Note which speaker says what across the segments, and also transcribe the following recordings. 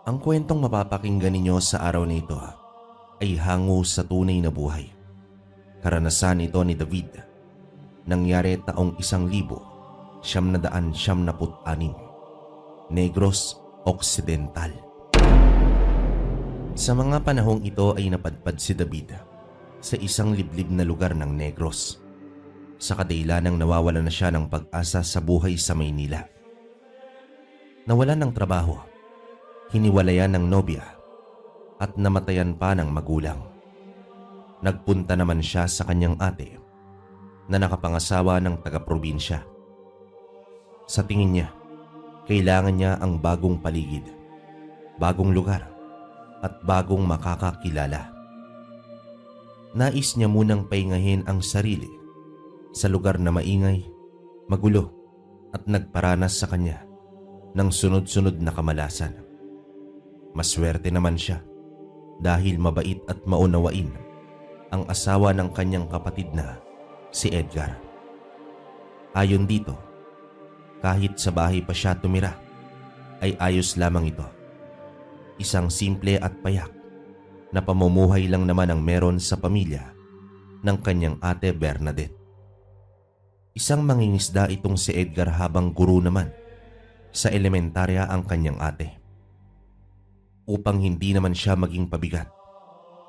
Speaker 1: Ang kwentong mapapakinggan ninyo sa araw na ito ay hango sa tunay na buhay. Karanasan ito ni David. Nangyari taong 1976, Negros Occidental. Sa mga panahong ito ay napadpad si David sa isang liblib na lugar ng Negros. Sa kadahilanang nawawala na siya ng pag-asa sa buhay sa Maynila. Nawalan ng trabaho, hiniwalayan ng nobya at namatayan pa ng magulang. Nagpunta naman siya sa kanyang ate na nakapangasawa ng taga-probinsya. Sa tingin niya, kailangan niya ang bagong paligid, bagong lugar at bagong makakakilala. Nais niya munang pahingahin ang sarili sa lugar na maingay, magulo at nagparanas sa kanya ng sunod-sunod na kamalasan. Maswerte naman siya dahil mabait at maunawain ang asawa ng kanyang kapatid na si Edgar. Ayon dito, kahit sa bahay pa siya tumira, ay ayos lamang ito. Isang simple at payak na pamumuhay lang naman ang meron sa pamilya ng kanyang ate Bernadette. Isang mangingisda itong si Edgar habang guro naman sa elementarya ang kanyang ate. Upang hindi naman siya maging pabigat,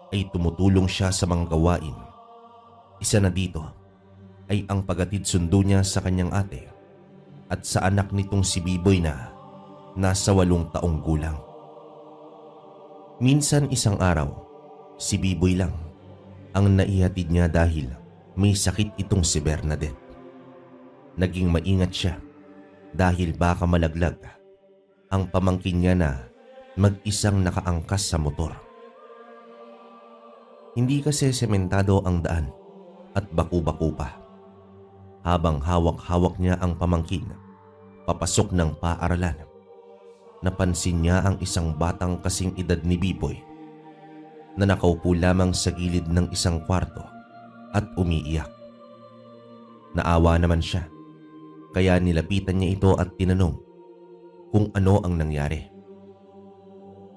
Speaker 1: ay tumutulong siya sa mga gawain. Isa na dito ay ang pagatid sundo niya sa kanyang ate at sa anak nitong si Biboy na nasa 8 taong gulang. Minsan isang araw, si Biboy lang ang naihatid niya dahil may sakit itong si Bernadette. Naging maingat siya dahil baka malaglag ang pamangkin niya na mag-isang nakaangkas sa motor. Hindi kasi sementado ang daan at baku-baku pa. Habang hawak-hawak niya ang pamangkin, papasok ng paaralan, napansin niya ang isang batang kasing edad ni Biboy na nakaupo lamang sa gilid ng isang kwarto at umiiyak. Naawa naman siya, kaya nilapitan niya ito at tinanong kung ano ang nangyari.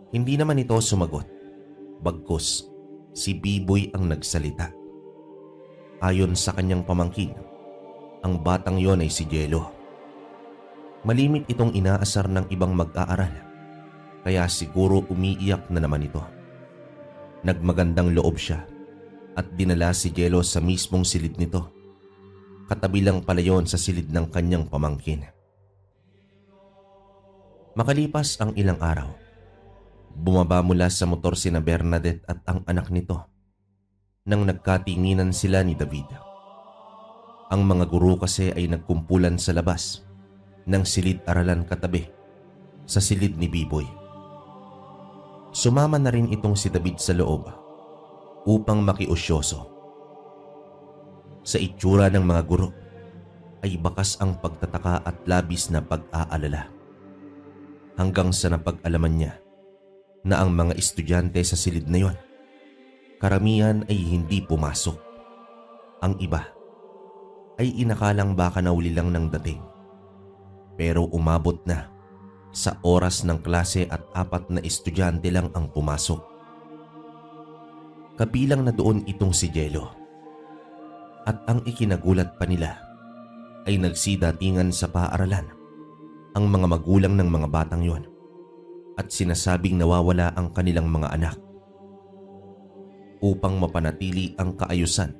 Speaker 1: Hindi naman ito sumagot, bagkus si Biboy ang nagsalita. Ayon sa kanyang pamangkin, ang batang yon ay si Jello. Malimit itong inaasar ng ibang mag-aaral, kaya siguro umiiyak na naman ito. Nagmagandang loob siya at dinala si Jello sa mismong silid nito. Katabi lang pala yon sa silid ng kanyang pamangkin. Makalipas ang ilang araw, bumaba mula sa motor sina Bernadette at ang anak nito nang nagkatinginan sila ni David. Ang mga guro kasi ay nagkumpulan sa labas ng silid-aralan katabi sa silid ni Biboy. Sumama na rin itong si David sa loob upang makiusyoso. Sa itsura ng mga guro ay bakas ang pagtataka at labis na pag-aalala. Hanggang sa napag-alaman niya na ang mga estudyante sa silid na yon, karamihan ay hindi pumasok. Ang iba ay inakalang baka nauli lang ng dating. Pero umabot na sa oras ng klase at 4 na estudyante lang ang pumasok. Kabilang na doon itong si Jello. At ang ikinagulat pa nila ay nagsidatingan sa paaralan ang mga magulang ng mga batang yon at sinasabing nawawala ang kanilang mga anak. Upang mapanatili ang kaayusan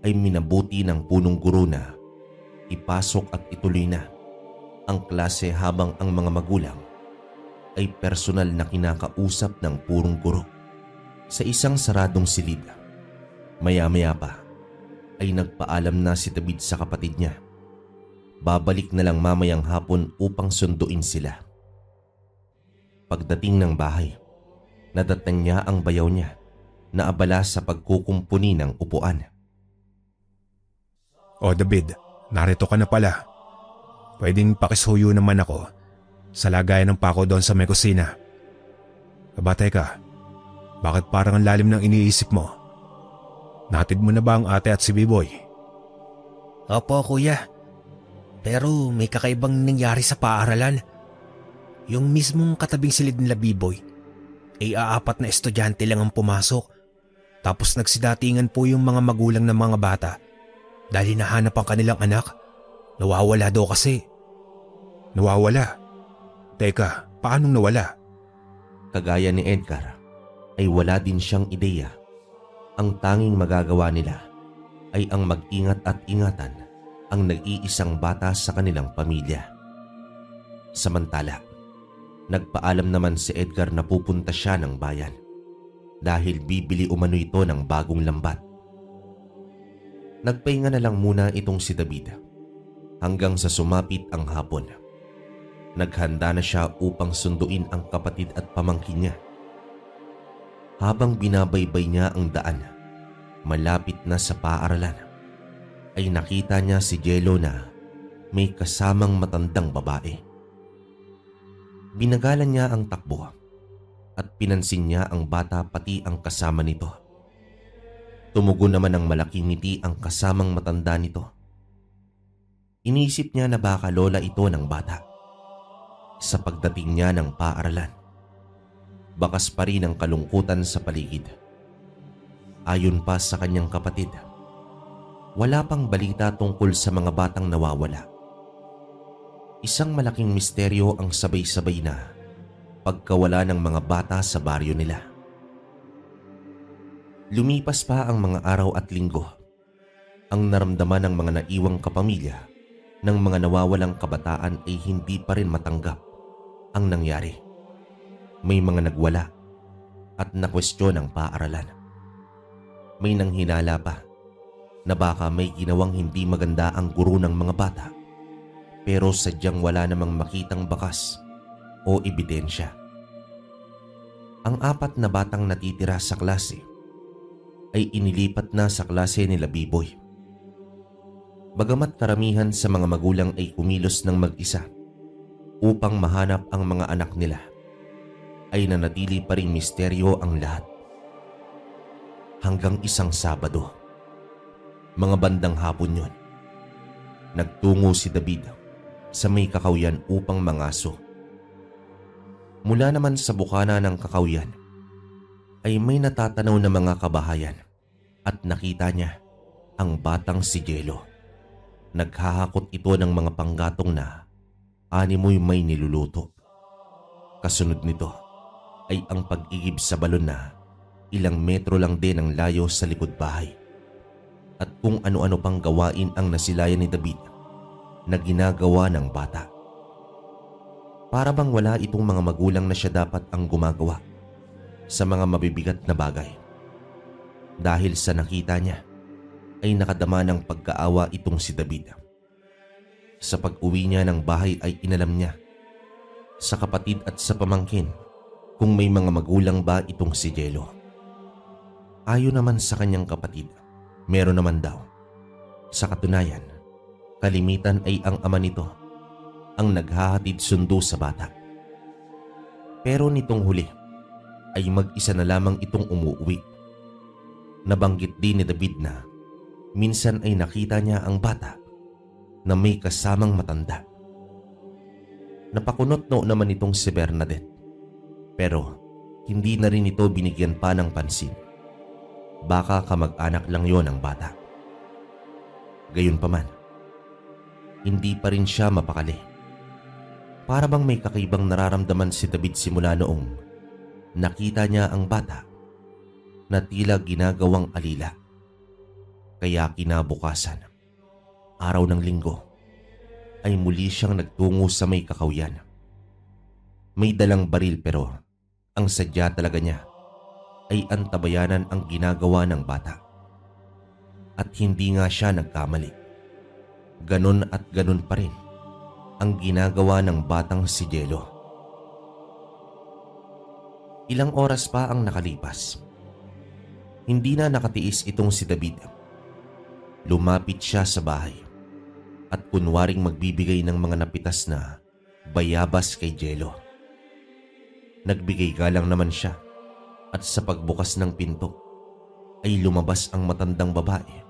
Speaker 1: ay minabuti ng punong guro na ipasok at ituloy na ang klase habang ang mga magulang ay personal na kinakausap ng purong guro sa isang saradong silid. Maya-maya pa ay nagpaalam na si David sa kapatid niya. Babalik na lang mamayang hapon upang sunduin sila. Pagdating ng bahay, nadatnan niya ang bayaw niya na abala sa pagkukumpuni ng upuan.
Speaker 2: O David, narito ka na pala. Pwedeng pakisuyo naman ako sa lagayan ng pako doon sa may kusina. Aba teka, bakit parang ang lalim ng iniisip mo? Natid mo na ba ang ate at si Biboy?
Speaker 3: Opo kuya, pero may kakaibang nangyari sa paaralan.
Speaker 2: Yung mismong katabing silid nila B-Boy ay aapat na estudyante lang ang pumasok. Tapos nagsidatingan po yung mga magulang ng mga bata dahil hinahanap ang kanilang anak. Nawawala daw kasi. Nawawala? Teka, paanong nawala?
Speaker 1: Kagaya ni Edgar ay wala din siyang ideya. Ang tanging magagawa nila ay ang mag-ingat at ingatan ang nag-iisang bata sa kanilang pamilya. Samantala, nagpaalam naman si Edgar na pupunta siya ng bayan dahil bibili umano ito ng bagong lambat. Nagpahinga na lang muna itong si David hanggang sa sumapit ang hapon. Naghanda na siya upang sunduin ang kapatid at pamangkin niya. Habang binabaybay niya ang daan, malapit na sa paaralan, ay nakita niya si Jello na may kasamang matandang babae. Binagalan niya ang takbo at pinansin niya ang bata pati ang kasama nito. Tumugon naman ng malaking ngiti ang kasamang matanda nito. Inisip niya na baka lola ito ng bata. Sa pagdating niya ng paaralan, bakas pa rin ang kalungkutan sa paligid. Ayon pa sa kanyang kapatid, wala pang balita tungkol sa mga batang nawawala. Isang malaking misteryo ang sabay-sabay na pagkawala ng mga bata sa baryo nila. Lumipas pa ang mga araw at linggo. Ang naramdaman ng mga naiwang kapamilya ng mga nawawalang kabataan ay hindi pa rin matanggap ang nangyari. May mga nagwala at nakwestiyon ang paaralan. May nanghinala pa na baka may ginawang hindi maganda ang guro ng mga bata, pero sadyang wala namang makitang bakas o ebidensya. Ang apat na batang natitira sa klase ay inilipat na sa klase nila B-Boy. Bagamat karamihan sa mga magulang ay kumilos ng mag-isa upang mahanap ang mga anak nila, ay nanatili pa ring misteryo ang lahat. Hanggang isang Sabado, mga bandang hapon yun, nagtungo si David sa may kakawyan upang mangaso. Mula naman sa bukana ng kakawyan ay may natatanaw na mga kabahayan at nakita niya ang batang si Jello. Naghahakot ito ng mga panggatong na animoy may niluluto. Kasunod nito ay ang pag-igib sa balon na ilang metro lang din ang layo sa likod bahay. At kung ano-ano pang gawain ang nasilayan ni David na ginagawa ng bata. Para bang wala itong mga magulang na siya dapat ang gumagawa sa mga mabibigat na bagay. Dahil sa nakita niya ay nakadama ng pagkaawa itong si David. Sa pag-uwi niya ng bahay ay inalam niya sa kapatid at sa pamangkin kung may mga magulang ba itong si Jello. Ayon naman sa kanyang kapatid, meron naman daw. Sa katunayan, kalimitan ay ang ama nito ang naghahatid sundo sa bata. Pero nitong huli ay mag-isa na lamang itong umuwi. Nabanggit din ni David na minsan ay nakita niya ang bata na may kasamang matanda. Napakunot no naman itong si Bernadette, pero hindi na rin ito binigyan pa ng pansin. Baka kamag-anak lang yon ang bata. Gayunpaman, hindi pa rin siya mapakali. Para bang may kakaibang nararamdaman si David simula noong nakita niya ang bata na tila ginagawang alila. Kaya kinabukasan, araw ng linggo, ay muli siyang nagtungo sa may kakawyan. May dalang baril pero ang sadya talaga niya ay antabayanan ang ginagawa ng bata. At hindi nga siya nagkamali. Ganon at ganon pa rin ang ginagawa ng batang si Jello. Ilang oras pa ang nakalipas. Hindi na nakatiis itong si David. Lumapit siya sa bahay at kunwaring magbibigay ng mga napitas na bayabas kay Jello. Nagbigay galang naman siya at sa pagbukas ng pinto ay lumabas ang matandang babae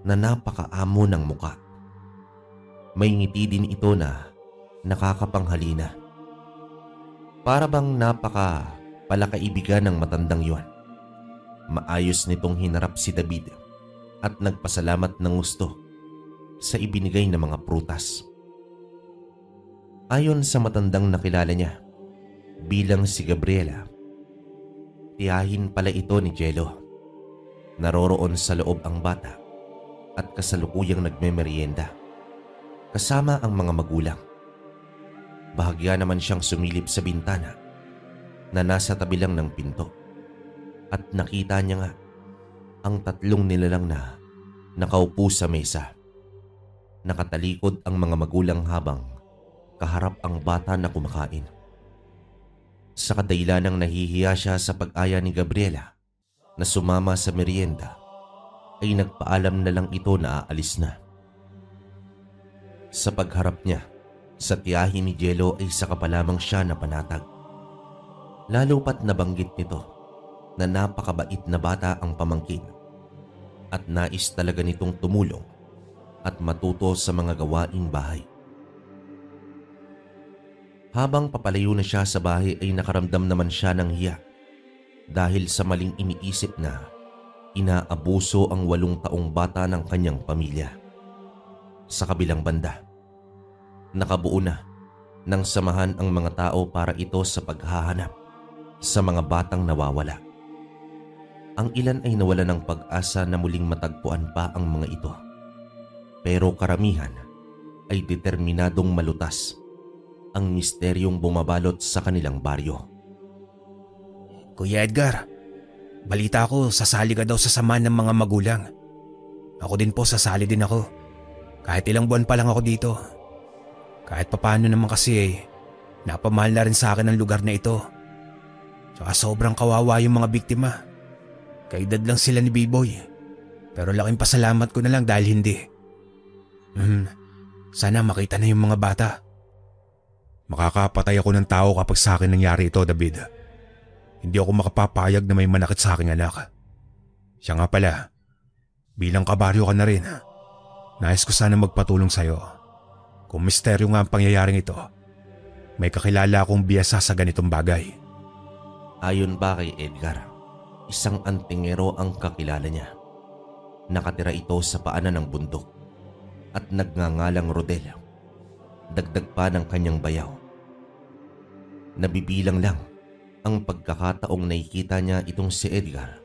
Speaker 1: na napakaamo ng muka. May ngiti din ito na nakakapanghalina Para bang napaka palakaibigan ng matandang yon. Maayos nitong hinarap si David at nagpasalamat ng gusto sa ibinigay na mga prutas. Ayon sa matandang nakilala niya bilang si Gabriela, tiyahin pala ito ni Jello. Naroroon sa loob ang bata at kasalukuyang nagmemeryenda kasama ang mga magulang. Bahagya naman siyang sumilip sa bintana na nasa tabi lang ng pinto at nakita niya nga ang tatlong nilalang na nakaupo sa mesa. Nakatalikod ang mga magulang habang kaharap ang bata na kumakain. Sa kadahilanang nahihiya siya sa pag-aya ni Gabriela na sumama sa merienda, ay nagpaalam na lang ito na aalis na. Sa pagharap niya sa tiyahin ni Jello ay saka pa lamang siya na panatag. Lalo pat nabanggit nito na napakabait na bata ang pamangkin at nais talaga nitong tumulong at matuto sa mga gawaing bahay. Habang papalayo na siya sa bahay ay nakaramdam naman siya ng hiya dahil sa maling iniisip na inaabuso ang 8 taong bata ng kanyang pamilya. Sa kabilang banda, nakabuo na ng samahan ang mga tao para ito sa paghahanap sa mga batang nawawala. Ang ilan ay nawala ng pag-asa na muling matagpuan pa ang mga ito. Pero karamihan ay determinadong malutas ang misteryong bumabalot sa kanilang baryo.
Speaker 2: Kuya Edgar, balita ko sasali ka daw sa samahan ng mga magulang. Ako din po, sasali din ako. Kahit ilang buwan pa lang ako dito. Kahit papaano naman kasi napamahal na rin sa akin ang lugar na ito. Tsaka sobrang kawawa yung mga biktima. Kaedad lang sila ni B-Boy. Pero laking pasalamat ko na lang dahil hindi. Sana makita na yung mga bata. Makakapatay ako ng tao kapag sa akin nangyari ito, David. Hindi ako makapapayag na may manakit sa aking anak. Siya nga pala, bilang kabaryo ka na rin, nais ko sana magpatulong sa'yo. Kung misteryo nga ang pangyayaring ito, may kakilala akong biyasa sa ganitong bagay.
Speaker 1: Ayon ba kay Edgar, isang antingero ang kakilala niya. Nakatira ito sa paanan ng bundok at nagngangalang Rodel. Dagdag pa ng kanyang bayaw. Nabibilang lang ang pagkakataong nakikita niya itong si Edgar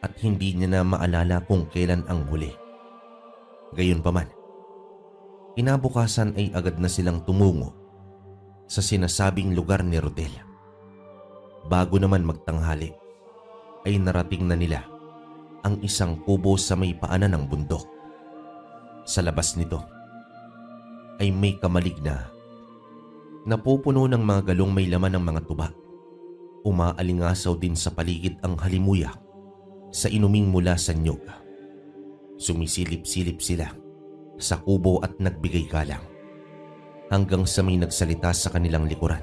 Speaker 1: at hindi niya na maalala kung kailan ang huli. Gayunpaman, kinabukasan ay agad na silang tumungo sa sinasabing lugar ni Rodel. Bago naman magtanghali, ay narating na nila ang isang kubo sa may paanan ng bundok. Sa labas nito ay may kamalig na napupuno ng mga galong may laman ng mga tuba. Umaalingasaw din sa paligid ang halimuyak sa inuming mula sa nyog. Sumisilip-silip sila sa kubo at nagbigay galang hanggang sa may nagsalita sa kanilang likuran.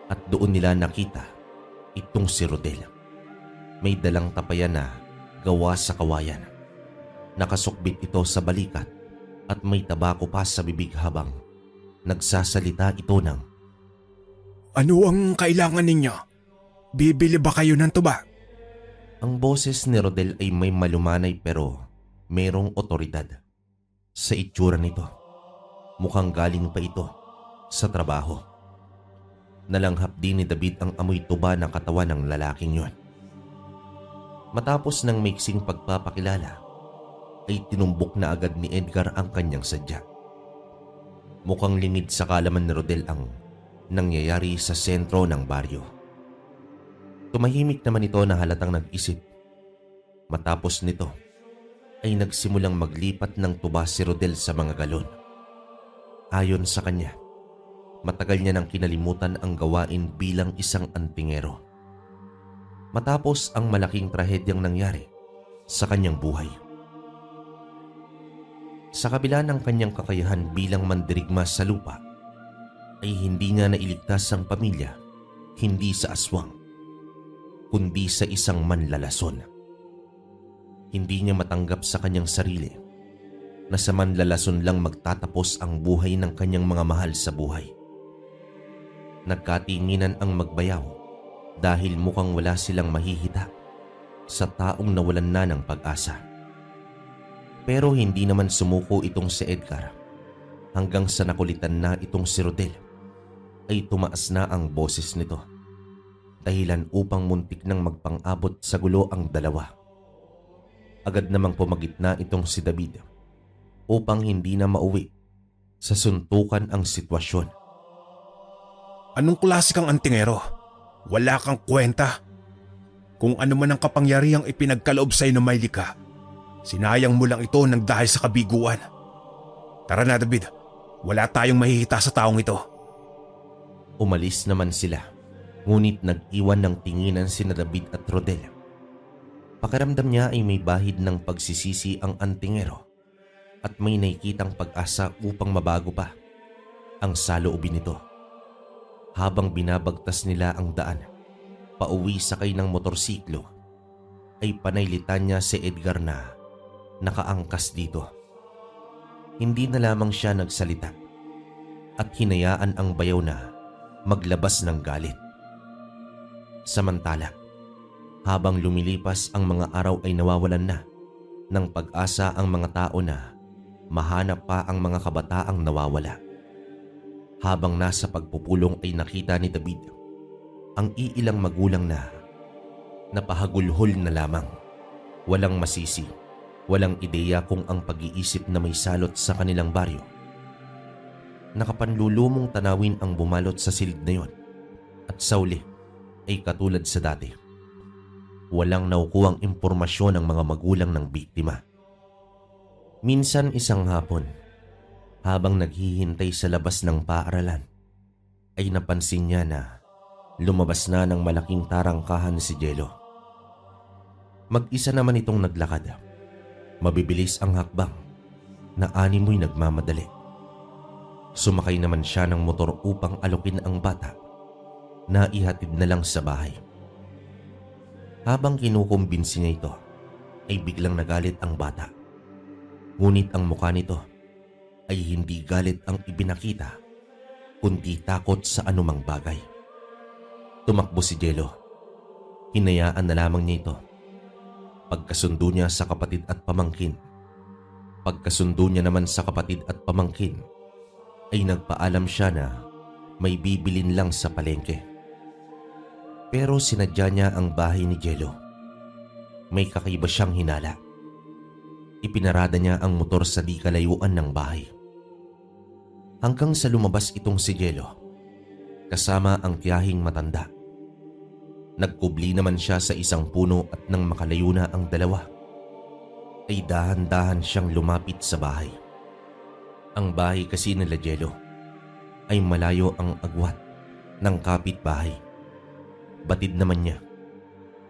Speaker 1: At doon nila nakita itong si Rodel. May dalang tapayan na gawa sa kawayan. Nakasukbit ito sa balikat at may tabako pa sa bibig habang nagsasalita ito ng,
Speaker 2: Ano ang kailangan ninyo? Bibili ba kayo ng tuba?
Speaker 1: Ang boses ni Rodel ay may malumanay pero merong otoridad. Sa itsura nito, mukhang galing pa ito sa trabaho. Nalanghap din ni David ang amoy tuba ng katawan ng lalaking yon. Matapos ng maiksing pagpapakilala, ay tinumbok na agad ni Edgar ang kanyang sadya. Mukhang lingid sa kalaman ni Rodel ang nangyayari sa sentro ng baryo. Tumahimik naman ito na halatang nag-isip. Matapos nito ay nagsimulang maglipat ng tuba si Rodel sa mga galon. Ayon sa kanya, matagal niya nang kinalimutan ang gawain bilang isang antingero. Matapos ang malaking trahedyang nangyari sa kanyang buhay. Sa kabila ng kanyang kakayahan bilang mandirigma sa lupa, ay hindi niya nailigtas ang pamilya, hindi sa aswang, kundi sa isang manlalason. Hindi niya matanggap sa kanyang sarili na sa manlalason lang magtatapos ang buhay ng kanyang mga mahal sa buhay. Nagkatinginan ang magbayaw dahil mukhang wala silang mahihita sa taong nawalan na ng pag-asa. Pero hindi naman sumuko itong si Edgar hanggang sa nakulitan na itong si Rodel ay tumaas na ang boses nito. Dahilan upang muntik nang magpang-abot sa gulo ang dalawa. Agad namang pumagitna itong si David upang hindi na mauwi sa suntukan ang sitwasyon.
Speaker 2: Anong klase kang antingero? Wala kang kwenta. Kung ano man ang kapangyarihang ipinagkaloob sa'yo ng may likha, sinayang mo lang ito nang dahil sa kabiguan. Tara na David, wala tayong mahihita sa taong ito.
Speaker 1: Umalis naman sila. Ngunit nag-iwan ng tinginan sina David at Rodel. Pakiramdam niya ay may bahid ng pagsisisi ang antingero at may nakikitang pag-asa upang mabago pa ang saloobin nito. Habang binabagtas nila ang daan, pauwi sakay ng motorsiklo, ay panailitan niya si Edgar na nakaangkas dito. Hindi na lamang siya nagsalita at hinayaan ang bayaw na maglabas ng galit. Samantala, habang lumilipas ang mga araw ay nawawalan na ng pag-asa ang mga tao na mahanap pa ang mga kabataang nawawala. Habang nasa pagpupulong ay nakita ni David ang iilang magulang na napahagulhol na lamang. Walang masisi, walang ideya kung ang pag-iisip na may salot sa kanilang baryo. Nakapanlulumong tanawin ang bumalot sa silid na yon at sa uli ay katulad sa dati. Walang naukuhang impormasyon ang mga magulang ng biktima. Minsan isang hapon, habang naghihintay sa labas ng paaralan, ay napansin niya na lumabas na ng malaking tarangkahan si Jello. Mag-isa naman itong naglakad. Mabibilis ang hakbang na animoy nagmamadali. Sumakay naman siya ng motor upang alukin ang bata na ihatid na lang sa bahay. Habang kinukumbinsi niya ito, ay biglang nagalit ang bata. Ngunit ang mukha nito ay hindi galit ang ibinakita, kundi takot sa anumang bagay. Tumakbo si Jello. Hinayaan na lamang niya ito. Pagkasundo niya sa kapatid at pamangkin. Pagkasundo niya naman sa kapatid at pamangkin, ay nagpaalam siya na may bibilin lang sa palengke. Pero sinadya niya ang bahay ni Jello. May kakaiba siyang hinala. Ipinarada niya ang motor sa di kalayuan ng bahay. Hanggang sa lumabas itong si Jello, kasama ang tiyahing matanda. Nagkubli naman siya sa isang puno at nang makalayo na ang dalawa, ay dahan-dahan siyang lumapit sa bahay. Ang bahay kasi nila Jello ay malayo ang agwat ng kapitbahay. Batid naman niya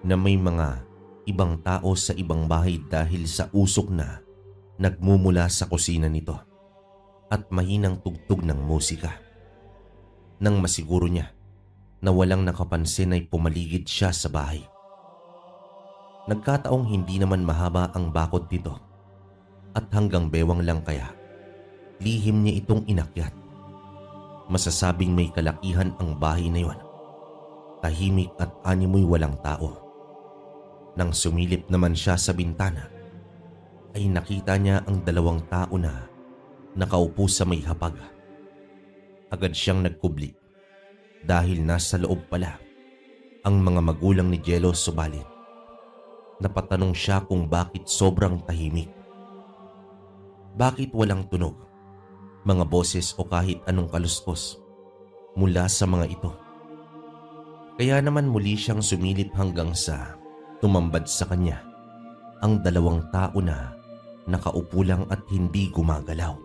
Speaker 1: na may mga ibang tao sa ibang bahay dahil sa usok na nagmumula sa kusina nito at mahinang tugtog ng musika. Nang masiguro niya na walang nakapansin ay pumaligid siya sa bahay. Nagkataong hindi naman mahaba ang bakod nito at hanggang bewang lang kaya lihim niya itong inakyat. Masasabing may kalakihan ang bahay na yon. Tahimik at animoy walang tao. Nang sumilip naman siya sa bintana, ay nakita niya ang dalawang tao na nakaupo sa may hapag. Agad siyang nagkubli dahil nasa loob pala ang mga magulang ni Jello, subalit napatanong siya kung bakit sobrang tahimik. Bakit walang tunog, mga boses o kahit anong kaluskos mula sa mga ito? Kaya naman muli siyang sumilip hanggang sa tumambad sa kanya ang dalawang tao na nakaupo lang at hindi gumagalaw.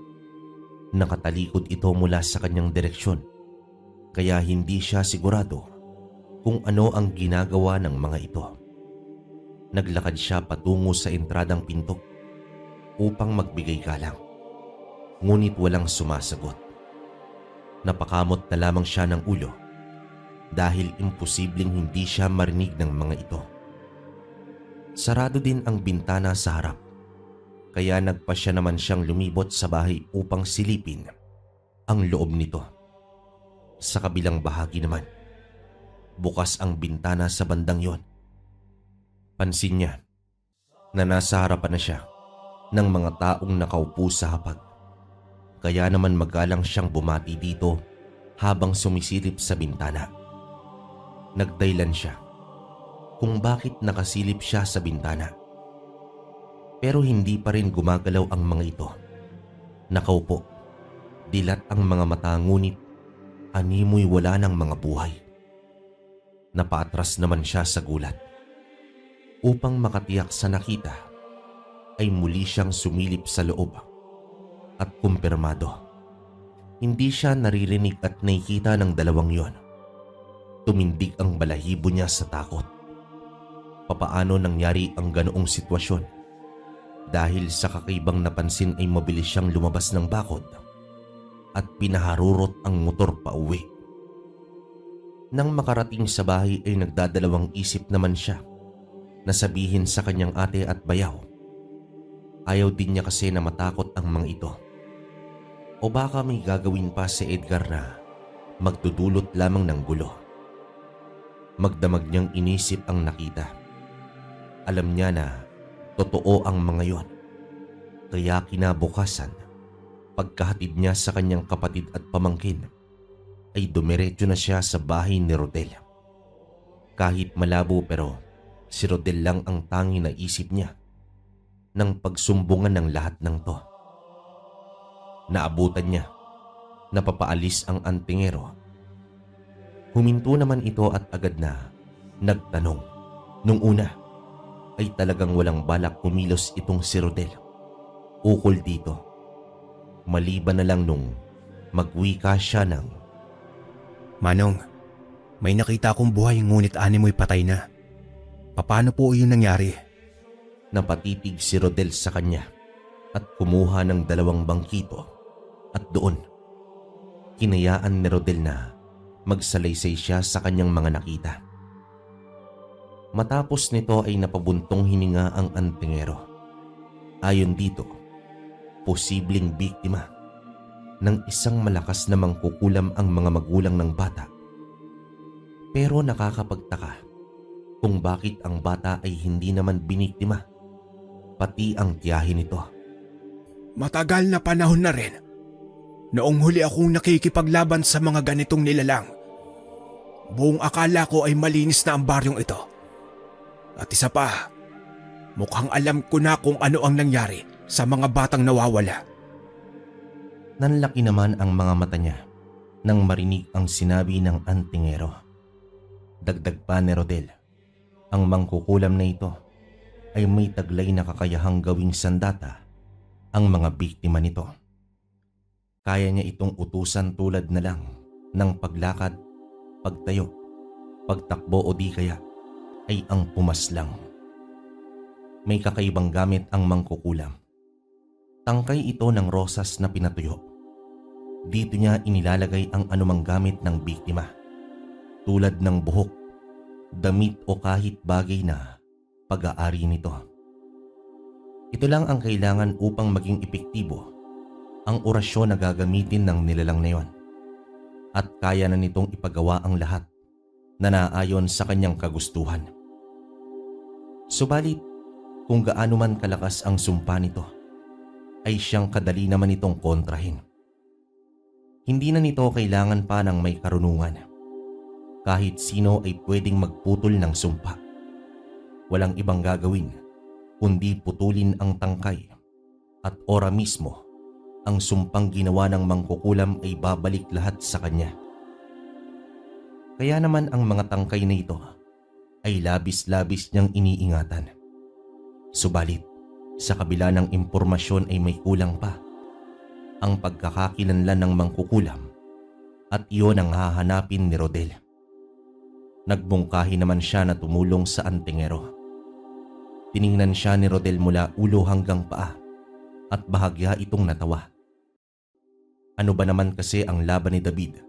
Speaker 1: Nakatalikod ito mula sa kanyang direksyon, kaya hindi siya sigurado kung ano ang ginagawa ng mga ito. Naglakad siya patungo sa entradang pinto upang magbigay galang, ngunit walang sumasagot. Napakamot na lamang siya ng ulo dahil imposibleng hindi siya marinig ng mga ito. Sarado din ang bintana sa harap, kaya nagpasya naman siyang lumibot sa bahay upang silipin ang loob nito. Sa kabilang bahagi naman, bukas ang bintana sa bandang yon. Pansin niya na nasa harapan na siya ng mga taong nakaupo sa hapag. Kaya naman magalang siyang bumati dito habang sumisilip sa bintana. Nagdahilan siya kung bakit nakasilip siya sa bintana. Pero hindi pa rin gumagalaw ang mga ito. Nakaupo, dilat ang mga mata ngunit animoy wala ng mga buhay. Napaatras naman siya sa gulat. Upang makatiyak sa nakita, ay muli siyang sumilip sa loob at kumpirmado. Hindi siya naririnig at nakikita ng dalawang yon. Tumindig ang balahibo niya sa takot. Papaano nangyari ang ganoong sitwasyon? Dahil sa kakaibang napansin ay mabilis siyang lumabas ng bakod at pinaharurot ang motor pauwi. Nang makarating sa bahay ay nagdadalawang isip naman siya na sabihin sa kanyang ate at bayaw. Ayaw din niya kasi na matakot ang mga ito. O baka may gagawin pa si Edgar na magdudulot lamang ng gulo. Magdamag niyang inisip ang nakita. Alam niya na totoo ang mga yon. Kaya kinabukasan, pagkahatid niya sa kanyang kapatid at pamangkin, ay dumiretso na siya sa bahay ni Rodel. Kahit malabo pero si Rodel lang ang tangi na isip niya nang pagsumbungan ng lahat ng to. Naabutan niya na papaalis ang antingero. Huminto naman ito at agad na nagtanong. Nung una ay talagang walang balak kumilos itong si Rodel. Ukol dito. Maliban na lang nung magwika siya ng,
Speaker 2: Manong, may nakita akong buhay ngunit animoy patay na. Paano po iyon nangyari?
Speaker 1: napatitig si Rodel sa kanya at kumuha ng 2 bangkito at doon hinayaan ni Rodel na magsalaysay siya sa kanyang mga nakita. Matapos nito ay napabuntong hininga ang antingero. Ayon dito, posibleng biktima ng isang malakas na mangkukulam ang mga magulang ng bata. Pero nakakapagtaka kung bakit ang bata ay hindi naman biniktima, pati ang tiyahin nito.
Speaker 2: Matagal na panahon na rin. Noong huli akong nakikipaglaban sa mga ganitong nilalang. Buong akala ko ay malinis na ang baryong ito. At isa pa, mukhang alam ko na kung ano ang nangyari sa mga batang nawawala.
Speaker 1: Nanlaki naman ang mga mata niya nang marinig ang sinabi ng antingero. Dagdag pa ni Rodel, ang mangkukulam na ito ay may taglay na kakayahang gawing sandata ang mga biktima nito. Kaya niya itong utusan tulad na lang ng paglakad, pagtayo, pagtakbo o di kaya ay ang pumaslang. May kakaibang gamit ang mangkukulam. Tangkay ito ng rosas na pinatuyo. Dito niya inilalagay ang anumang gamit ng biktima, tulad ng buhok, damit o kahit bagay na pag-aari nito. Ito lang ang kailangan upang maging epektibo ang orasyon na gagamitin ng nilalang na yon. At kaya na nitong ipagawa ang lahat na naayon sa kanyang kagustuhan. Subalit, kung gaano man kalakas ang sumpa nito, ay siyang kadali naman itong kontrahin. Hindi na nito kailangan pa ng may karunungan. Kahit sino ay pwedeng magputol ng sumpa. Walang ibang gagawin kundi putulin ang tangkay at ora mismo ang sumpang ginawa ng mangkukulam ay babalik lahat sa kanya. Kaya naman ang mga tangkay na ito ay labis-labis niyang iniingatan. Subalit, sa kabila ng impormasyon ay may kulang pa. Ang pagkakakilanlan ng mangkukulam at iyon ang hahanapin ni Rodel. Nagbungkahi naman siya na tumulong sa antingero. Tiningnan siya ni Rodel mula ulo hanggang paa at bahagya itong natawa. Ano ba naman kasi ang laban ni David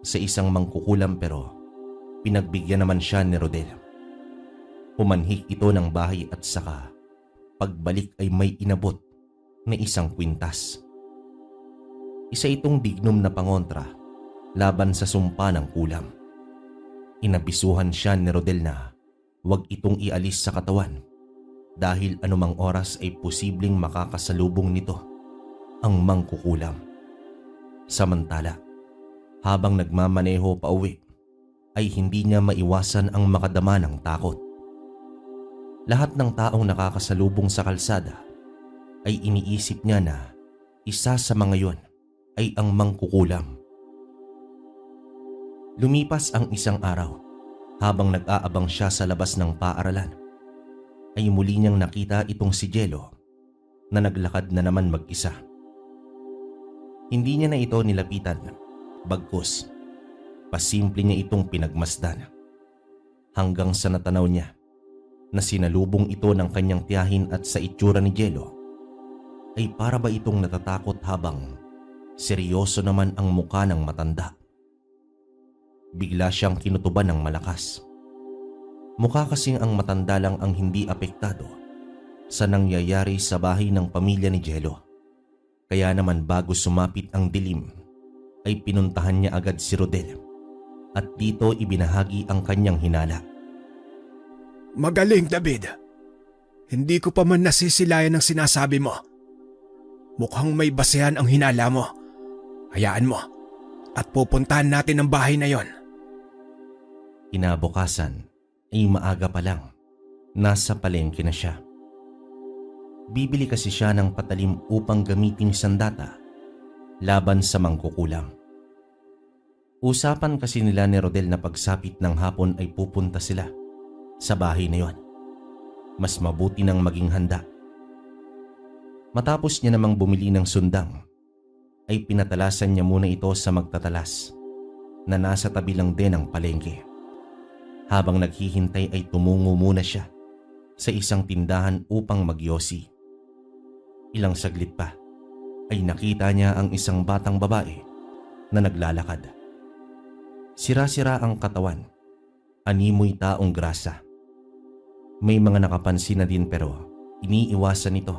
Speaker 1: sa isang mangkukulam pero pinagbigyan naman siya ni Rodel. Pumanhik ito ng bahay at saka pagbalik ay may inabot na 1 kwintas. Isa itong dignum na pangontra laban sa sumpa ng kulam. Inabisuhan siya ni Rodel na huwag itong ialis sa katawan dahil anumang oras ay posibleng makakasalubong nito ang mangkukulam. Samantala, habang nagmamaneho pa uwi, ay hindi niya maiwasan ang makadama ng takot. Lahat ng taong nakakasalubong sa kalsada ay iniisip niya na isa sa mga yon ay ang mangkukulam. Lumipas ang isang araw, habang nag-aabang siya sa labas ng paaralan, ay muli niyang nakita itong si Jello na naglakad na naman mag-isa. Hindi niya na ito nilapitan, bagkus pasimple niya itong pinagmasdan hanggang sa natanaw niya na sinalubong ito ng kanyang tiyahin at sa itsura ni Jello ay para ba itong natatakot habang seryoso naman ang muka ng matanda. Bigla siyang kinutuban ng malakas. Mukha kasing ang matanda lang ang hindi apektado sa nangyayari sa bahay ng pamilya ni Jello. Kaya naman bago sumapit ang dilim ay pinuntahan niya agad si Rodel at dito ibinahagi ang kanyang hinala.
Speaker 2: Magaling, David. Hindi ko pa man nasisilayan ang sinasabi mo. Mukhang may basehan ang hinala mo. Hayaan mo at pupuntahan natin ang bahay na yon.
Speaker 1: Kinabukasan ay maaga pa lang, nasa palengke na siya. Bibili kasi siya ng patalim upang gamiting sandata laban sa mangkukulam. Usapan kasi nila ni Rodel na pagsapit ng hapon ay pupunta sila sa bahay na yon. Mas mabuti nang maging handa. Matapos niya namang bumili ng sundang, ay pinatalasan niya muna ito sa magtatalas na nasa tabi lang din ng palengke. Habang naghihintay ay tumungo muna siya sa isang tindahan upang magyosi. Ilang saglit pa ay nakita niya ang isang batang babae na naglalakad. Sira-sira ang katawan, animoy taong grasa. May mga nakapansin na din pero iniiwasan nito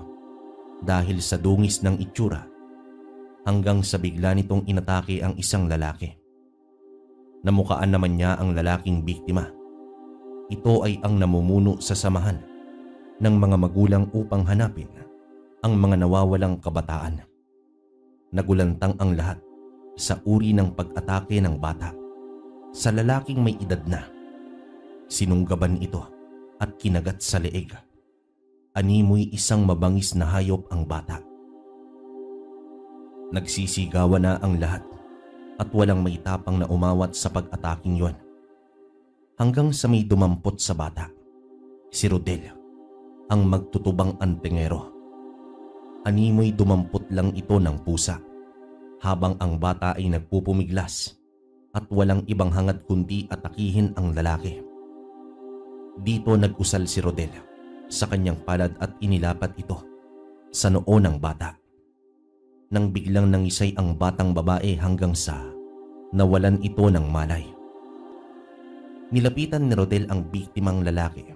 Speaker 1: dahil sa dungis ng itsura hanggang sa bigla nitong inatake ang isang lalaki. Namukaan naman niya ang lalaking biktima. Ito ay ang namumuno sa samahan ng mga magulang upang hanapin ang mga nawawalang kabataan. Nagulantang ang lahat sa uri ng pag-atake ng bata sa lalaking may edad na. Sinunggaban ito at kinagat sa leeg. Animoy isang mabangis na hayop ang bata. Nagsisigawan na ang lahat at walang may tapang na umawat sa pag-ataking yon. Hanggang sa may dumampot sa bata, si Rodel, ang magtutubang antingero. Animoy dumampot lang ito ng pusa habang ang bata ay nagpupumiglas at walang ibang hangad kundi atakihin ang lalaki. Dito nag-usal si Rodel sa kanyang palad at inilapat ito sa noo ng bata. Nang biglang nangisay ang batang babae hanggang sa nawalan ito ng malay. Nilapitan ni Rodel ang biktimang lalaki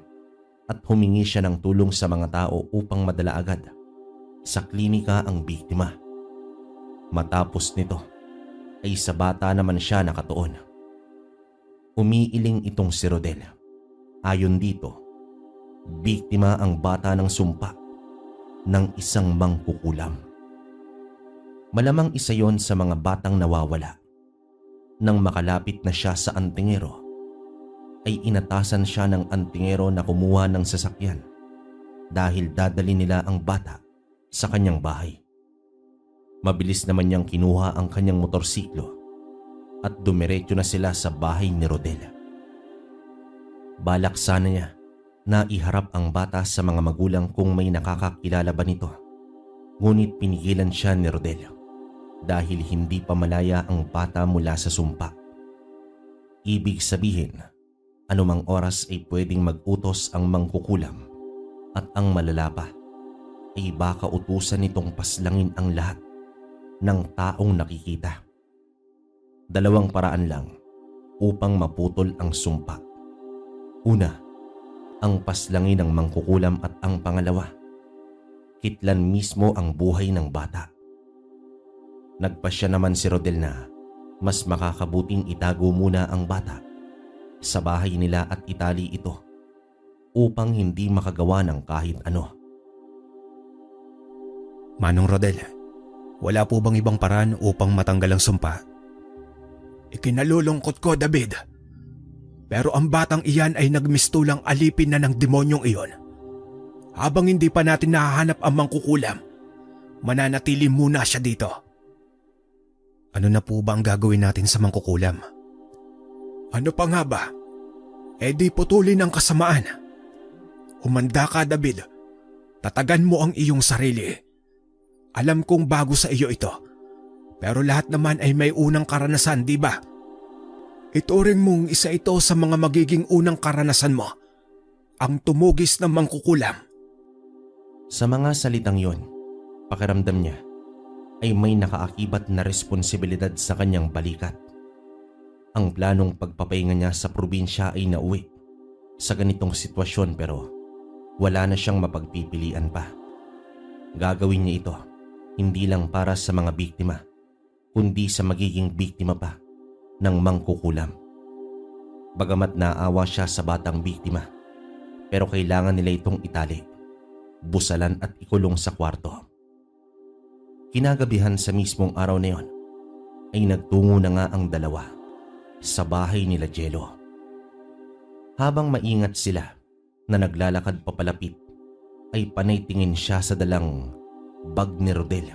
Speaker 1: at humingi siya ng tulong sa mga tao upang madala agad sa klinika ang biktima. Matapos nito ay sa bata naman siya nakatuon. Umiiling itong si Rodel. Ayon dito, biktima ang bata ng sumpa ng isang mangkukulam. Malamang isa yon sa mga batang nawawala. Nang makalapit na siya sa antingero, ay inatasan siya ng antingero na kumuha ng sasakyan dahil dadali nila ang bata sa kanyang bahay. Mabilis naman niyang kinuha ang kanyang motorsiklo at dumiretso na sila sa bahay ni Rodel. Balak sana niya na iharap ang bata sa mga magulang kung may nakakakilala ba nito. Ngunit pinigilan siya ni Rodel dahil hindi pa malaya ang bata mula sa sumpa. Ibig sabihin, anumang oras ay pwedeng mag-utos ang mangkukulam at ang malalapa ay baka utusan nitong paslangin ang lahat ng taong nakikita. Dalawang paraan lang upang maputol ang sumpa. Una, ang paslangin ng mangkukulam at ang pangalawa, kitlan mismo ang buhay ng bata. Nagpasya naman si Rodel na mas makakabuting itago muna ang bata sa bahay nila at itali ito upang hindi makagawa ng kahit ano.
Speaker 2: Manong Rodel, wala po bang ibang paraan upang matanggal ang sumpa? Ikinalulungkot ko, David. Pero ang batang iyan ay nagmistulang alipin na ng demonyong iyon. Habang hindi pa natin nahahanap ang mangkukulam, mananatili muna siya dito. Ano na po ba ang gagawin natin sa mangkukulam? Ano pa nga ba? E di putulin ang kasamaan. Humanda ka, David. Tatagan mo ang iyong sarili. Alam kong bago sa iyo ito. Pero lahat naman ay may unang karanasan, di ba? Ituring mong isa ito sa mga magiging unang karanasan mo. Ang tumugis ng mangkukulam.
Speaker 1: Sa mga salitang yon, pakiramdam niya ay may nakaakibat na responsibilidad sa kanyang balikat. Ang planong pagpapahinga niya sa probinsya ay nauwi sa ganitong sitwasyon pero wala na siyang mapagpipilian pa. Gagawin niya ito hindi lang para sa mga biktima, kundi sa magiging biktima pa ng mangkukulam. Bagamat naawa siya sa batang biktima, pero kailangan nila itong itali, busalan at ikulong sa kwarto. Kinagabihan sa mismong araw na yon, ay nagtungo na nga ang dalawa sa bahay nila Jello. Habang maingat sila na naglalakad papalapit, ay panay tingin siya sa dalang bag ni Rodel.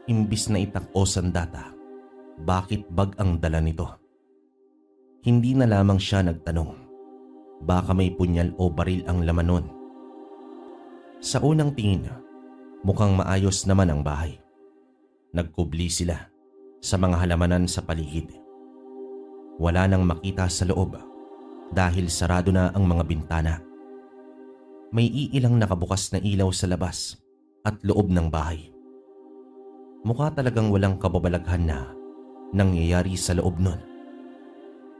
Speaker 1: Imbis na itakbo sandata, bakit bag ang dala nito? Hindi na lamang siya nagtanong, baka may punyal o baril ang laman nun. Sa unang tingin, mukhang maayos naman ang bahay. Nagkubli sila sa mga halamanan sa paligid. Wala nang makita sa loob dahil sarado na ang mga bintana. May iilang nakabukas na ilaw sa labas at loob ng bahay. Mukha talagang walang kababalaghan na nangyayari sa loob nun.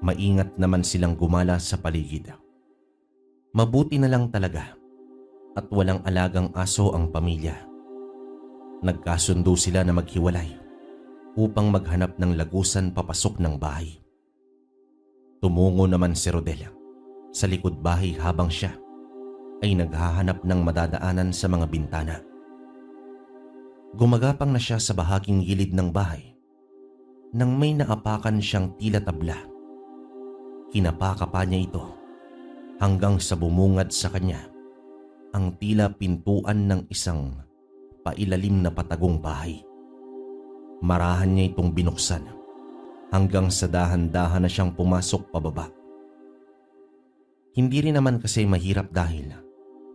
Speaker 1: Maingat naman silang gumala sa paligid. Mabuti na lang talaga at walang alagang aso ang pamilya. Nagkasundo sila na maghiwalay upang maghanap ng lagusan papasok ng bahay. Tumungo naman si Rodel sa likod bahay habang siya ay naghahanap ng madadaanan sa mga bintana. Gumagapang na siya sa bahaging gilid ng bahay nang may naapakan siyang tila tabla. Kinapaka pa niya ito hanggang sa bumungad sa kanya ang tila pintuan ng isang pailalim na patagong bahay. Marahan niya itong binuksan hanggang sa dahan-dahan na siyang pumasok pababa. Hindi rin naman kasi mahirap dahil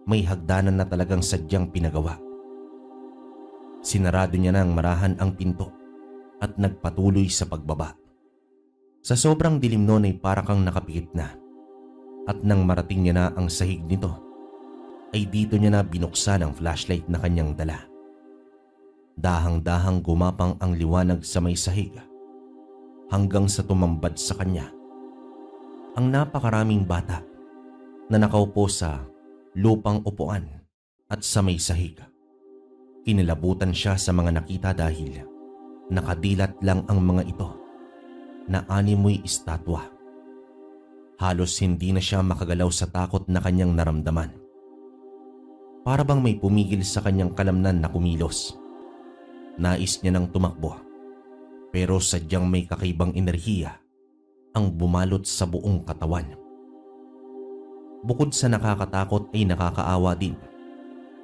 Speaker 1: may hagdanan na talagang sadyang pinagawa. Sinarado niya ng marahan ang pinto at nagpatuloy sa pagbaba. Sa sobrang dilim noon ay para kang nakapikit na at nang marating niya na ang sahig nito ay dito niya na binuksan ang flashlight na kanyang dala. Dahang-dahang gumapang ang liwanag sa may sahig hanggang sa tumambad sa kanya ang napakaraming bata na nakaupo sa lupang upuan at sa may sahig. Kinilabutan siya sa mga nakita dahil nakadilat lang ang mga ito na animoy estatwa. Halos hindi na siya makagalaw sa takot na kanyang naramdaman. Para bang may pumigil sa kanyang kalamnan na kumilos. Nais niya nang tumakbo, pero sadyang may kakaibang enerhiya ang bumalot sa buong katawan. Bukod sa nakakatakot ay nakakaawa din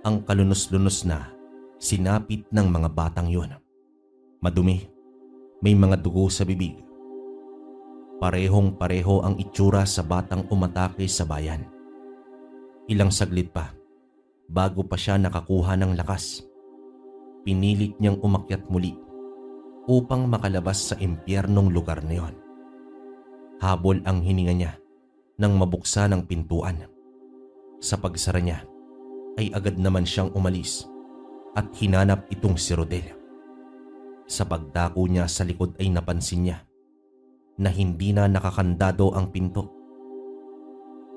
Speaker 1: ang kalunos-lunos na sinapit ng mga batang yon. Madumi, may mga dugo sa bibig. Parehong-pareho ang itsura sa batang umatake sa bayan. Ilang saglit pa, bago pa siya nakakuha ng lakas, pinilit niyang umakyat muli upang makalabas sa impyernong lugar na yon. Habol ang hininga niya nang mabuksan ang pintuan. Sa pagsara niya ay agad naman siyang umalis at hinanap itong si Rodel. Sa pagdako niya sa likod ay napansin niya na hindi na nakakandado ang pinto.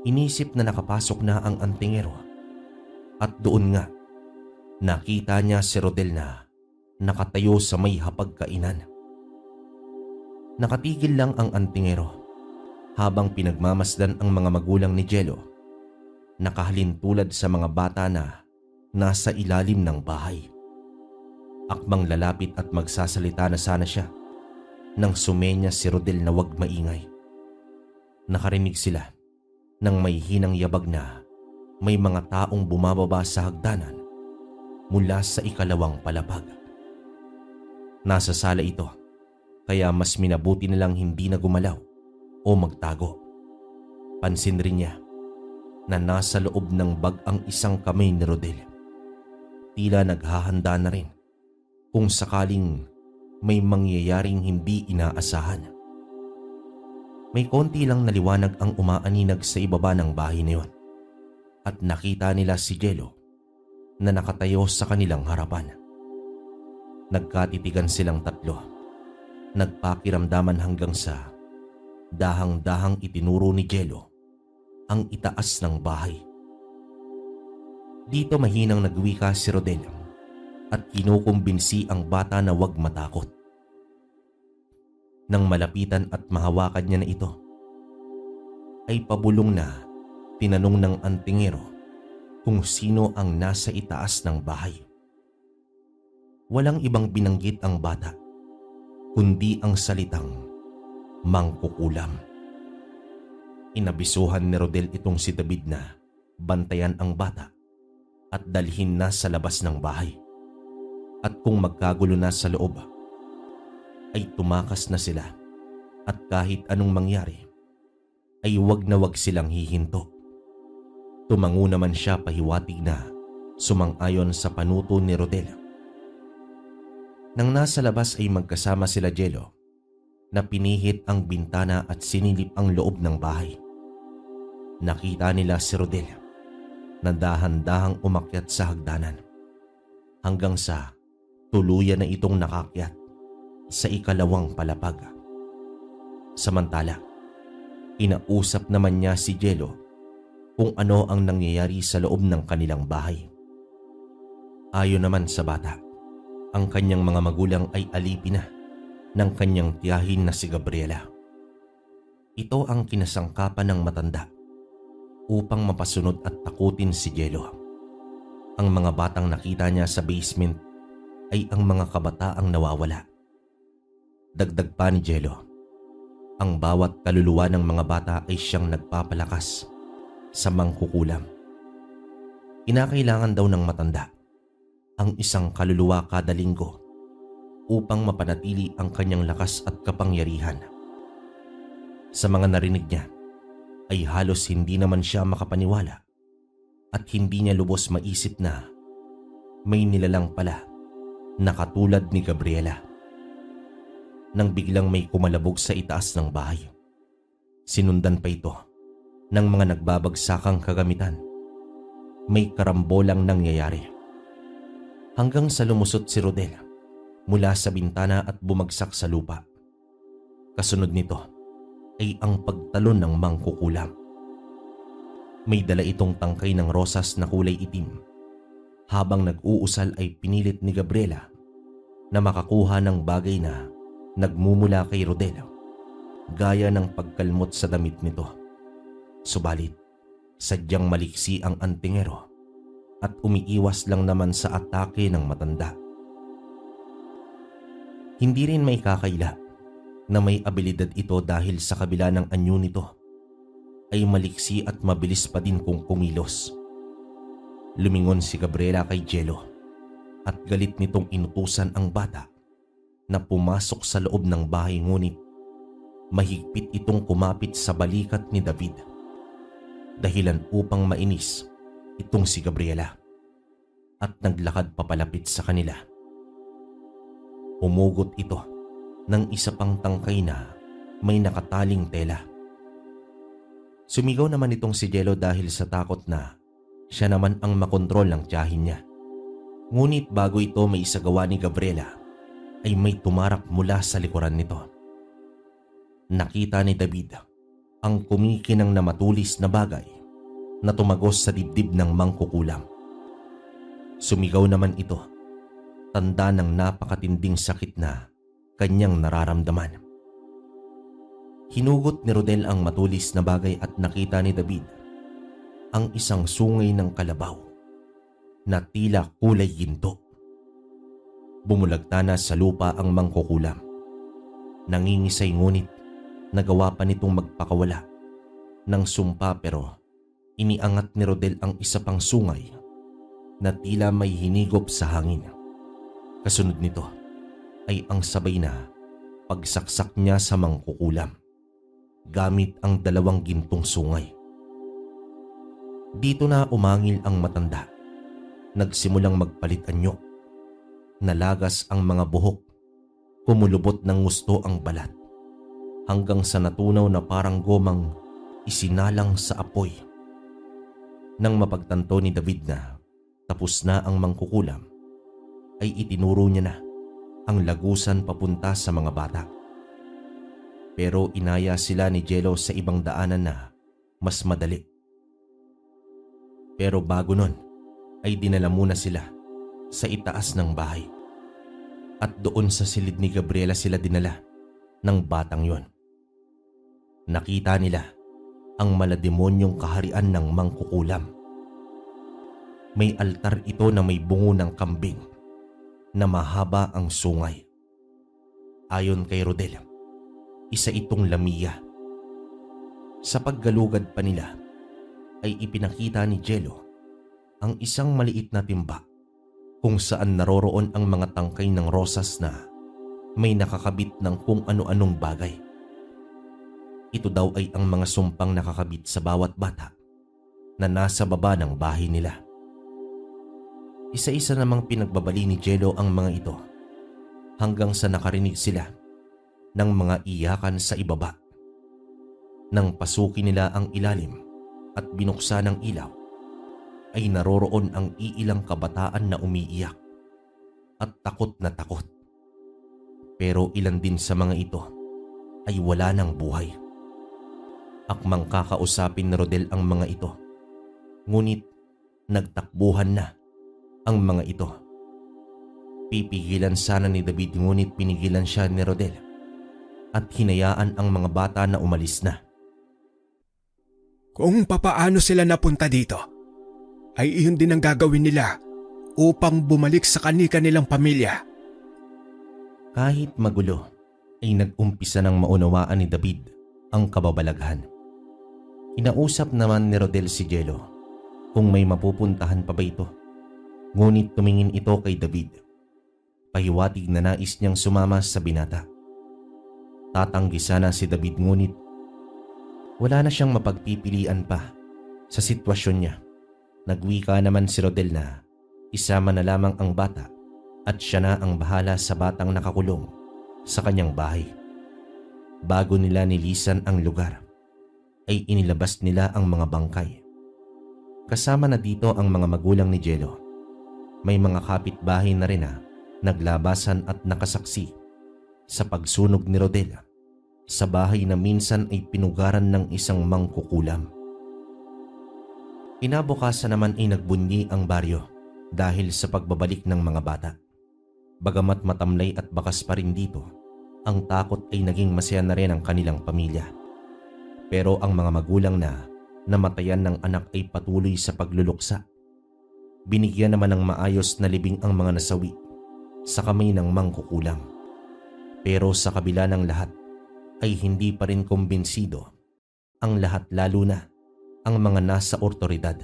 Speaker 1: Inisip na nakapasok na ang antingero at doon nga nakita niya si Rodel na nakatayo sa may hapagkainan. Nakatigil lang ang antingero habang pinagmamasdan ang mga magulang ni Jello, nakahalin tulad sa mga bata na nasa ilalim ng bahay. Akmang lalapit at magsasalita na sana siya nang sumenya si Rodel na wag maingay. Nakarinig sila ng may hinang yabag na may mga taong bumababa sa hagdanan mula sa ikalawang palapag. Nasa sala ito, kaya mas minabuti nilang hindi na gumalaw o magtago. Pansin rin niya na nasa loob ng bag ang isang kamay ni Rodel. Tila naghahanda na rin kung sakaling may mangyayaring hindi inaasahan. May konti lang naliwanag ang umaaninag sa ibaba ng bahay na yun at nakita nila si Jello na nakatayo sa kanilang harapan. Nagkatitigan silang tatlo. Nagpakiramdaman hanggang sa dahang-dahang itinuro ni Jello ang itaas ng bahay. Dito mahinang nagwika si Rodel at kinukumbinsi ang bata na wag matakot. Nang malapitan at mahawakan niya na ito, ay pabulong na tinanong ng antingero kung sino ang nasa itaas ng bahay. Walang ibang binanggit ang bata kundi ang salitang mangkukulam. Inabisuhan ni Rodel itong si David na bantayan ang bata at dalhin na sa labas ng bahay. At kung magkagulo na sa loob, ay tumakas na sila at kahit anong mangyari, ay wag na wag silang hihinto. Tumango naman siya pahiwatig na sumang-ayon sa panuto ni Rodel. Nang nasa labas ay magkasama sila Jello na pinihit ang bintana at sinilip ang loob ng bahay. Nakita nila si Rodel na dahan-dahang umakyat sa hagdanan hanggang sa tuluyan na itong nakakyat sa ikalawang palapag. Samantala, inausap naman niya si Jello kung ano ang nangyayari sa loob ng kanilang bahay. Ayon naman sa bata, ang kanyang mga magulang ay alipin na ng kanyang tiyahin na si Gabriela. Ito ang kinasangkapan ng matanda upang mapasunod at takutin si Jello. Ang mga batang nakita niya sa basement ay ang mga kabataang nawawala. Dagdag pa ni Jello, ang bawat kaluluwa ng mga bata ay siyang nagpapalakas sa mangkukulam. Kinakailangan daw ng matanda ang isang kaluluwa kada linggo upang mapanatili ang kanyang lakas at kapangyarihan. Sa mga narinig niya ay halos hindi naman siya makapaniwala at hindi niya lubos maisip na may nilalang pala na katulad ni Gabriela. Nang biglang may kumalabog sa itaas ng bahay, sinundan pa ito ng mga nagbabagsakang kagamitan. May karambolang nangyayari hanggang sa lumusot si Rodel mula sa bintana at bumagsak sa lupa. Kasunod nito ay ang pagtalon ng mangkukulam. May dala itong tangkay ng rosas na kulay itim. Habang nag-uusal ay pinilit ni Gabriela na makakuha ng bagay na nagmumula kay Rodel, gaya ng pagkalmot sa damit nito. Subalit, sadyang maliksi ang antingero at umiiwas lang naman sa atake ng matanda. Hindi rin may kakaila na may abilidad ito dahil sa kabila ng anyo nito ay maliksi at mabilis pa din kung kumilos. Lumingon si Gabriela kay Jello at galit nitong inutusan ang bata na pumasok sa loob ng bahay, ngunit mahigpit itong kumapit sa balikat ni David, dahilan upang mainis itong si Gabriela at naglakad papalapit sa kanila. Umugot ito ng isa pang tangkay na may nakataling tela. Sumigaw naman itong si Jello dahil sa takot na siya naman ang makontrol ng tiyahin niya. Ngunit bago ito may isagawa ni Gabriela ay may tumarak mula sa likuran nito. Nakita ni David ang kumikinang na matulis na bagay na tumagos sa dibdib ng mangkukulam. Sumigaw naman ito, tanda ng napakatinding sakit na kanyang nararamdaman. Hinugot ni Rodel ang matulis na bagay at nakita ni David ang isang sungay ng kalabaw na tila kulay ginto. Bumulagta na sa lupa ang mangkukulam. Nangingisay ngunit nagawa pa nitong magpakawala ng sumpa, pero iniangat ni Rodel ang isa pang sungay na tila may hinigop sa hangin. Kasunod nito ay ang sabay na pagsaksak niya sa mangkukulam gamit ang 2 gintong sungay. Dito na umangil ang matanda. Nagsimulang magpalit anyo. Nalagas ang mga buhok. Kumulubot ng gusto ang balat. Hanggang sa natunaw na parang gomang isinalang sa apoy. Nang mapagtanto ni David na tapos na ang mangkukulam, ay itinuro niya na ang lagusan papunta sa mga bata. Pero inaya sila ni Jello sa ibang daanan na mas madali. Pero bago nun ay dinala muna sila sa itaas ng bahay. At doon sa silid ni Gabriela sila dinala ng batang yon. Nakita nila ang malademonyong kaharian ng mangkukulam. May altar ito na may bungo ng kambing na mahaba ang sungay. Ayon kay Rodel, isa itong lamiya. Sa paggalugad pa nila ay ipinakita ni Jello ang isang maliit na timba kung saan naroroon ang mga tangkay ng rosas na may nakakabit ng kung ano-anong bagay. Ito daw ay ang mga sumpang nakakabit sa bawat bata na nasa baba ng bahay nila. Isa-isa namang pinagbabali ni Jello ang mga ito hanggang sa nakarinig sila ng mga iyakan sa ibaba. Nang pasukin nila ang ilalim at binuksan ang ilaw, ay naroroon ang iilang kabataan na umiiyak at takot na takot. Pero ilan din sa mga ito ay wala ng buhay. Akmang kakausapin ni Rodel ang mga ito, ngunit nagtakbuhan na ang mga ito. Pipigilan sana ni David ngunit pinigilan siya ni Rodel at hinayaan ang mga bata na umalis na.
Speaker 2: Kung papaano sila napunta dito, ay iyon din ang gagawin nila upang bumalik sa kani-kanilang pamilya.
Speaker 1: Kahit magulo, ay nag-umpisa ng maunawaan ni David ang kababalaghan. Inausap naman ni Rodel si Jello kung may mapupuntahan pa ba ito. Ngunit tumingin ito kay David. Pahiwatig na nais niyang sumama sa binata. Tatanggi sana si David ngunit wala na siyang mapagpipilian pa sa sitwasyon niya. Nagwika naman si Rodel na isama na lamang ang bata at siya na ang bahala sa batang nakakulong sa kanyang bahay. Bago nila nilisan ang lugar, ay inilabas nila ang mga bangkay. Kasama na dito ang mga magulang ni Jello. May mga kapitbahay na rin na naglabasan at nakasaksi sa pagsunog ni Rodel sa bahay na minsan ay pinugaran ng isang mangkukulam. Kinabukasan naman ay nagbunyi ang baryo dahil sa pagbabalik ng mga bata. Bagamat matamlay at bakas pa rin dito, ang takot ay naging masaya na rin ang kanilang pamilya. Pero ang mga magulang na namatayan ng anak ay patuloy sa pagluluksa. Binigyan naman ng maayos na libing ang mga nasawi sa kamay ng mangkukulam. Pero sa kabila ng lahat ay hindi pa rin kumbinsido ang lahat, lalo na ang mga nasa otoridad.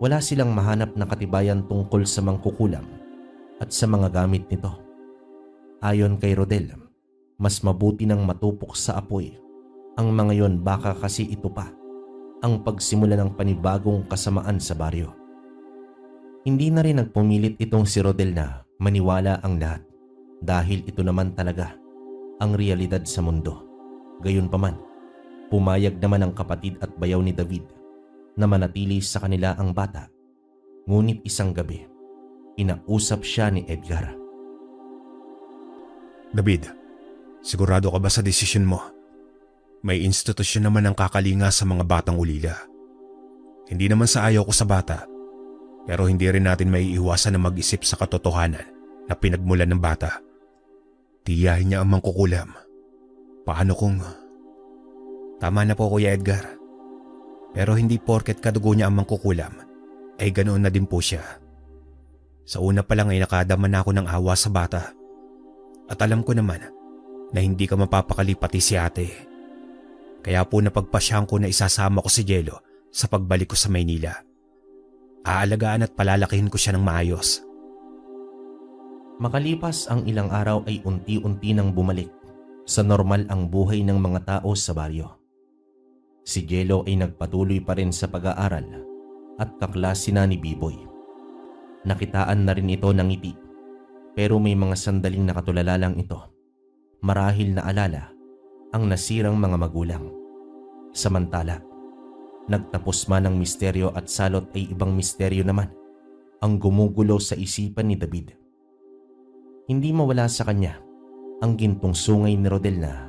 Speaker 1: Wala silang mahanap na katibayan tungkol sa mangkukulam at sa mga gamit nito. Ayon kay Rodel, mas mabuti nang matupok sa apoy ang mga yon, baka kasi ito pa ang pagsimula ng panibagong kasamaan sa baryo. Hindi na rin nagpumilit itong si Rodel na maniwala ang lahat dahil ito naman talaga ang realidad sa mundo. Gayunpaman, pumayag naman ang kapatid at bayaw ni David na manatili sa kanila ang bata. Ngunit isang gabi, inausap siya ni Edgar.
Speaker 2: David, sigurado ka ba sa desisyon mo? May institusyon naman ang kakalinga sa mga batang ulila. Hindi naman sa ayaw ko sa bata, pero hindi rin natin maiiwasan na mag-isip sa katotohanan na pinagmulan ng bata. Tiyahin niya ang mangkukulam. Paano kung Tama na po Kuya Edgar. Pero hindi porket kadugo niya ang mangkukulam, ay ganoon na din po siya. Sa una pa lang ay nakadama na ako ng awa sa bata. At alam ko naman na hindi ka mapapakali pati si ate. Kaya po napagpasyahan ko na isasama ko si Jello sa pagbalik ko sa Maynila. Aalagaan at palalakihin ko siya ng maayos.
Speaker 1: Makalipas ang ilang araw ay unti-unti nang bumalik sa normal ang buhay ng mga tao sa baryo. Si Jello ay nagpatuloy pa rin sa pag-aaral at kaklase na ni Biboy. Nakitaan na rin ito ng ngiti, pero may mga sandaling nakatulala lang ito. Marahil na alala ang nasirang mga magulang. Samantala, nagtapos man ang misteryo at salot ay ibang misteryo naman ang gumugulo sa isipan ni David. Hindi mawala sa kanya ang gintong sungay ni Rodel na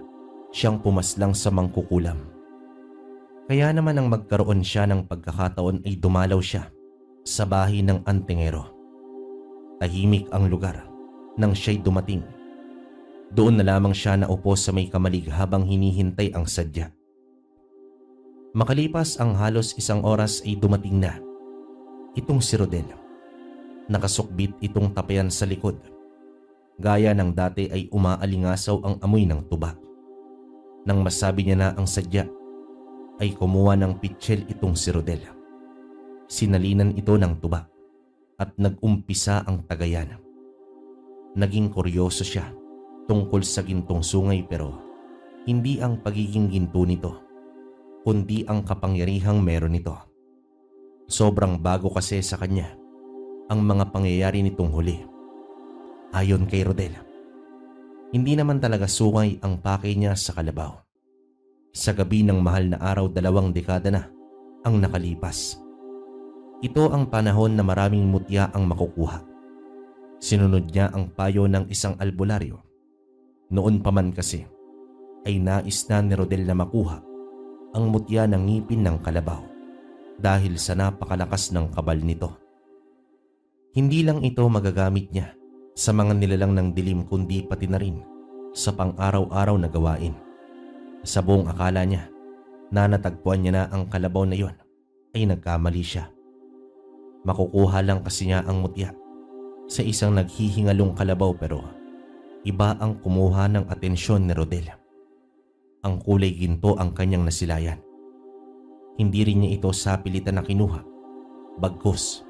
Speaker 1: siyang pumaslang sa mangkukulam. Kaya naman ang magkaroon siya ng pagkakataon ay dumalaw siya sa bahay ng antingero. Tahimik ang lugar nang siya'y dumating. Doon na lamang siya naupo sa may kamalig habang hinihintay ang sadya. Makalipas ang halos isang oras ay dumating na itong si Rodel. Nakasukbit itong tapayan sa likod. Gaya ng dati ay umaalingasaw ang amoy ng tuba. Nang masabi niya na ang sadya, ay kumuha ng pitsil itong si Rodel. Sinalinan ito ng tuba at nag-umpisa ang tagayan. Naging kuryoso siya tungkol sa gintong sungay pero hindi ang pagiging ginto nito, kundi ang kapangyarihang meron nito. Sobrang bago kasi sa kanya ang mga pangyayari nitong huli. Ayon kay Rodel, hindi naman talaga sungay ang pakay niya sa kalabaw. Sa gabi ng mahal na araw, 2 dekada na ang nakalipas. Ito ang panahon na maraming mutya ang makukuha. Sinunod niya ang payo ng isang albularyo. Noon pa man kasi ay nais na ni Rodel na makuha ang mutya ng ngipin ng kalabaw dahil sa napakalakas ng kabal nito. Hindi lang ito magagamit niya sa mga nilalang ng dilim kundi pati na rin sa pang-araw-araw na gawain. Sa buong akala niya na natagpuan niya na ang kalabaw na yon ay nagkamali siya. Makukuha lang kasi niya ang mutya sa isang naghihingalong kalabaw pero iba ang kumuha ng atensyon ni Rodel. Ang kulay ginto ang kanyang nasilayan. Hindi rin niya ito sa pilitan na kinuha, bagkus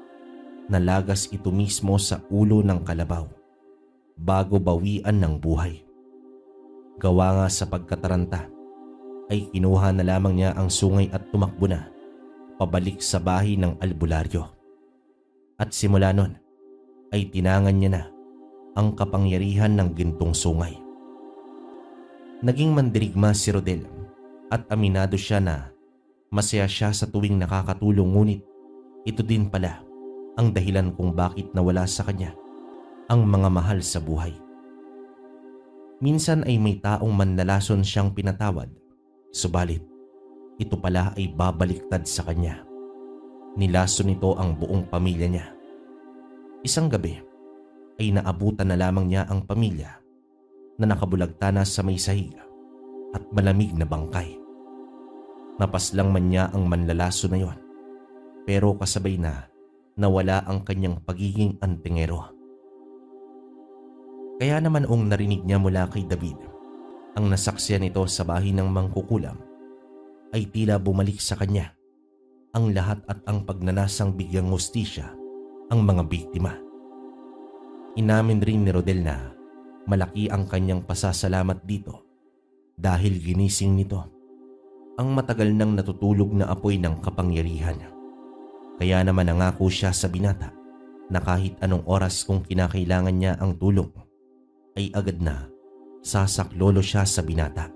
Speaker 1: nalagas ito mismo sa ulo ng kalabaw bago bawian ng buhay. Gawa nga sa pagkataranta ay kinuha na lamang niya ang sungay at tumakbo na pabalik sa bahay ng albularyo. At simula nun ay tinangan niya na ang kapangyarihan ng gintong sungay. Naging mandirigma si Rodel at aminado siya na masaya siya sa tuwing nakakatulong, ngunit ito din pala ang dahilan kung bakit nawala sa kanya ang mga mahal sa buhay. Minsan ay may taong manlalason siyang pinatawad, subalit ito pala ay babaliktad sa kanya. Nilason nito ang buong pamilya niya. Isang gabi ay naabutan na lamang niya ang pamilya na nakabulagta na sa may sahig at malamig na bangkay. Napaslang man niya ang manlalaso na yon, pero kasabay na nawala ang kanyang pagiging antingero. Kaya naman narinig niya mula kay David ang nasaksiyan nito sa bahay ng mangkukulam ay tila bumalik sa kanya ang lahat at ang pagnanasang bigyang hustisya ang mga biktima. Inamin rin ni Rodel na malaki ang kanyang pasasalamat dito dahil ginising nito ang matagal nang natutulog na apoy ng kapangyarihan. Kaya naman nangako siya sa binata na kahit anong oras kung kinakailangan niya ang tulong ay agad na sasaklolo siya sa binata.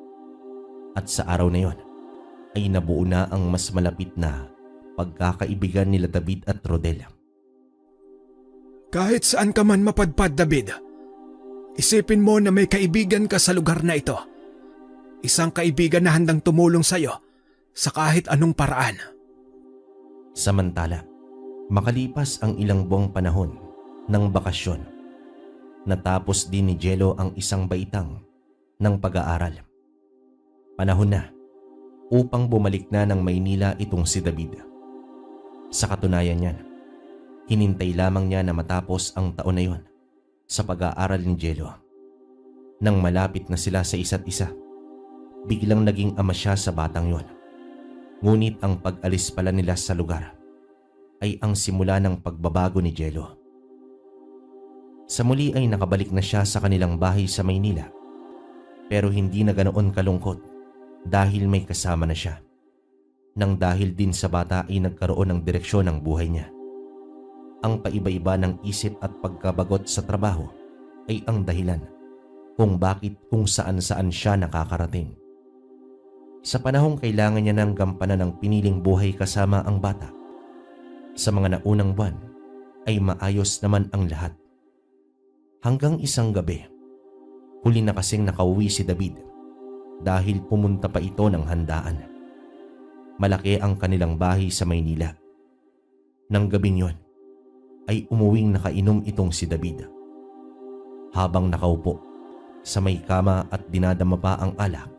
Speaker 1: At sa araw na yon ay nabuo na ang mas malapit na pagkakaibigan nila David at Rodel.
Speaker 2: Kahit saan ka man mapadpad, David, isipin mo na may kaibigan ka sa lugar na ito. Isang kaibigan na handang tumulong sa'yo sa kahit anong paraan.
Speaker 1: Samantala, makalipas ang ilang buwang panahon ng bakasyon, natapos din ni Jello ang isang baitang ng pag-aaral. Panahon na upang bumalik na ng Maynila itong si David. Sa katunayan niyan, hinintay lamang niya na matapos ang taon na yon sa pag-aaral ni Jello. Nang malapit na sila sa isa't isa, biglang naging ama siya sa batang yon. Ngunit ang pag-alis pala nila sa lugar ay ang simula ng pagbabago ni Jello. Sa muli ay nakabalik na siya sa kanilang bahay sa Maynila, pero hindi na ganoon kalungkot dahil may kasama na siya. Nang dahil din sa bata ay nagkaroon ng direksyon ng buhay niya. Ang paiba-iba ng isip at pagkabagot sa trabaho ay ang dahilan kung bakit kung saan-saan siya nakakarating. Sa panahong kailangan niya ng gampanan ng piniling buhay kasama ang bata, sa mga naunang buwan ay maayos naman ang lahat. Hanggang isang gabi, huli na kasing nakauwi si David dahil pumunta pa ito ng handaan. Malaki ang kanilang bahay sa Maynila. Nang gabing yon, ay umuwing nakainom itong si David. Habang nakaupo sa may kama at dinadama pa ang alak,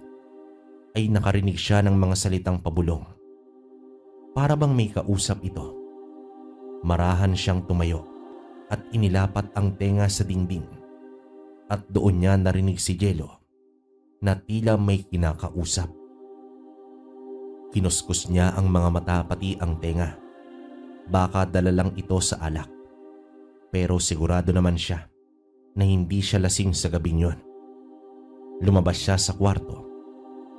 Speaker 1: ay nakarinig siya ng mga salitang pabulong. Para bang may kausap ito. Marahan siyang tumayo at inilapat ang tenga sa dingding, at doon niya narinig si Jello na tila may kinakausap. Kinuskus niya ang mga mata pati ang tenga. Baka dala lang ito sa alak. Pero sigurado naman siya na hindi siya lasing sa gabing yon. Lumabas siya sa kwarto.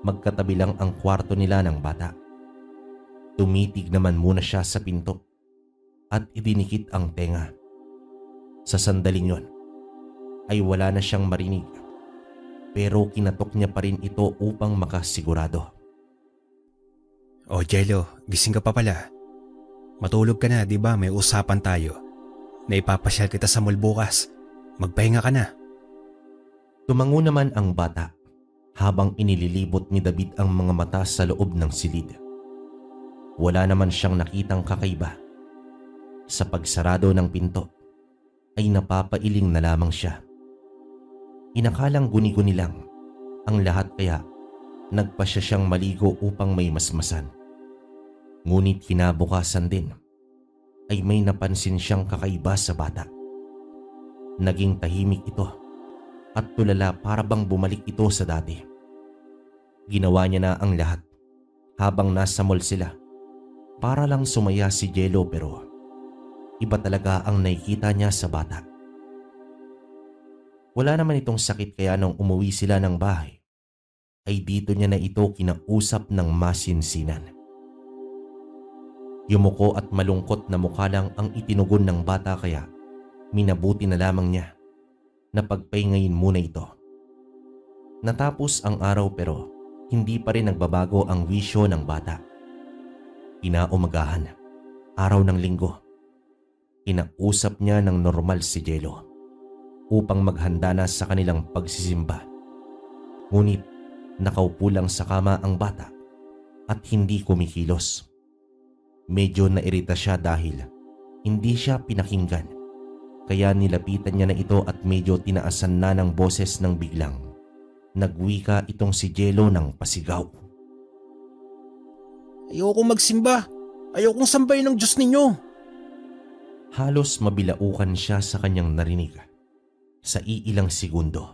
Speaker 1: Magkatabi lang ang kwarto nila ng bata. Tumitig naman muna siya sa pinto at idinikit ang tenga. Sa sandaling yon ay wala na siyang marinig, pero kinatok niya pa rin ito upang makasigurado.
Speaker 2: Oh Jello, gising ka pa pala. Matulog ka na, di ba? May usapan tayo. Naipapasyal kita sa mall bukas. Magpahinga ka na.
Speaker 1: Tumango naman ang bata habang inililibot ni David ang mga mata sa loob ng silid. Wala naman siyang nakitang kakaiba. Sa pagsarado ng pinto ay napapailing na lamang siya. Inakalang guni-guni lang ang lahat kaya nagpasya siyang maligo upang may masmasan. Ngunit kinabukasan din ay may napansin siyang kakaiba sa bata. Naging tahimik ito at tulala para bang bumalik ito sa dati. Ginawa niya na ang lahat habang nasa mall sila para lang sumaya si Jello, pero iba talaga ang nakikita niya sa bata. Wala naman itong sakit kaya nung umuwi sila ng bahay ay dito niya na ito kinausap ng masinsinan. Yumuko at malungkot na mukha lang ang itinugon ng bata kaya minabuti na lamang niya na pagpahingayin muna ito. Natapos ang araw pero hindi pa rin nagbabago ang wisyo ng bata. Kinaumagahan, araw ng linggo, kinausap niya ng normal si Jello upang maghanda na sa kanilang pagsisimba. Ngunit nakaupo lang sa kama ang bata at hindi kumikilos. Medyo nairita siya dahil hindi siya pinakinggan, kaya nilapitan niya na ito at medyo tinaasan na ng boses ng biglang nagwika itong si Jello ng pasigaw.
Speaker 3: Ayokong magsimba. Ayokong sambahin ng Diyos ninyo.
Speaker 1: Halos mabilaukan siya sa kanyang narinig. Sa iilang segundo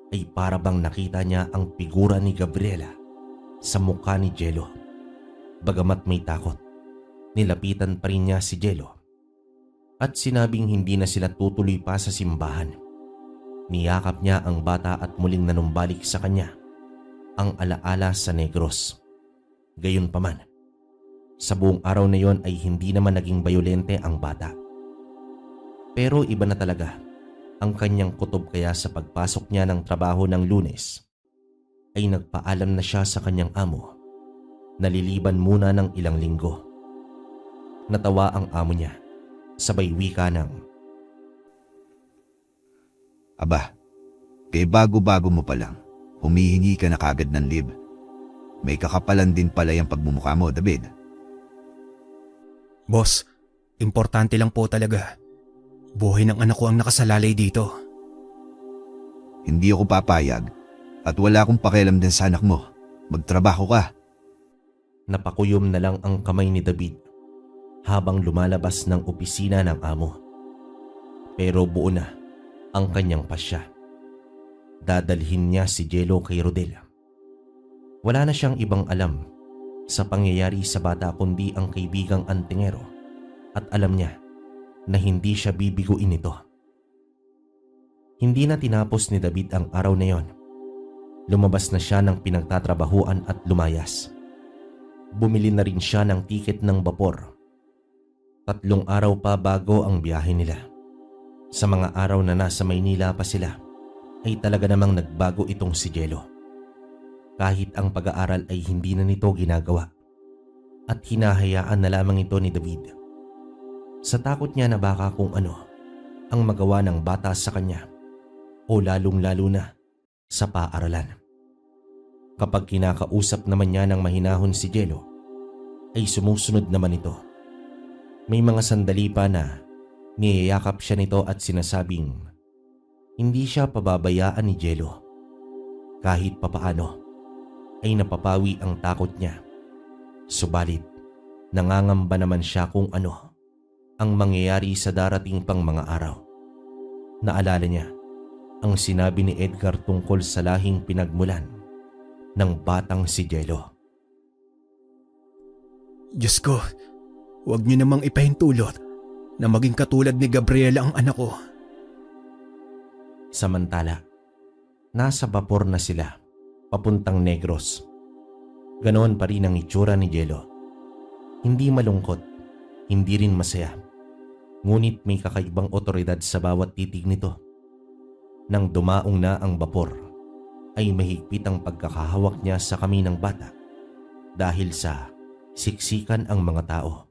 Speaker 1: ay para bang nakita niya ang figura ni Gabriela sa mukha ni Jello. Bagamat may takot, nilapitan pa rin niya si Jello at sinabing hindi na sila tutuloy pa sa simbahan. Niyakap niya ang bata at muling nanumbalik sa kanya ang alaala sa Negros. Gayunpaman, sa buong araw na yon ay hindi naman naging bayolente ang bata. Pero iba na talaga ang kanyang kutob kaya sa pagpasok niya ng trabaho ng Lunes ay nagpaalam na siya sa kanyang amo. Naliliban muna ng ilang linggo. Natawa ang amo niya, sabay wika ng,
Speaker 4: Aba, kay bago-bago mo pa lang, humihingi ka na kagad ng leave. May kakapalan din pala yung pagmumukha mo, David.
Speaker 2: Boss, importante lang po talaga. Buhay ng anak ko ang nakasalalay dito.
Speaker 4: Hindi ako papayag at wala akong pakialam din sa anak mo. Magtrabaho ka.
Speaker 1: Napakuyom na lang ang kamay ni David habang lumalabas ng opisina ng amo. Pero buo na ang kanyang pasya. Dadalhin niya si Jello kay Rodel. Wala na siyang ibang alam sa pangyayari sa bata kundi ang kaibigang antingero at alam niya na hindi siya bibiguin nito. Hindi na tinapos ni David ang araw na yon. Lumabas na siya ng pinagtatrabahuan at lumayas. Bumili na rin siya ng tiket ng bapor. 3 araw pa bago ang biyahe nila. Sa mga araw na nasa Maynila pa sila, ay talaga namang nagbago itong si Jello. Kahit ang pag-aaral ay hindi na nito ginagawa at hinahayaan na lamang ito ni David. Sa takot niya na baka kung ano ang magawa ng bata sa kanya o lalong-lalo na sa paaralan. Kapag kinakausap naman niya ng mahinahon si Jello, ay sumusunod naman ito. May mga sandali pa na niyayakap siya nito at sinasabing hindi siya pababayaan ni Jello. Kahit papaano ay napapawi ang takot niya. Subalit nangangamba naman siya kung ano ang mangyayari sa darating pang mga araw. Naalala niya ang sinabi ni Edgar tungkol sa lahing pinagmulan ng batang si Jello.
Speaker 3: Diyos ko, huwag niyo namang ipahintulot na maging katulad ni Gabriela ang anak ko.
Speaker 1: Samantala, nasa bapor na sila papuntang Negros. Ganoon pa rin ang itsura ni Jello. Hindi malungkot, hindi rin masaya. Ngunit may kakaibang otoridad sa bawat titig nito. Nang dumaong na ang bapor, ay mahigpit ang pagkakahawak niya sa kamay ng bata dahil sa siksikan ang mga tao.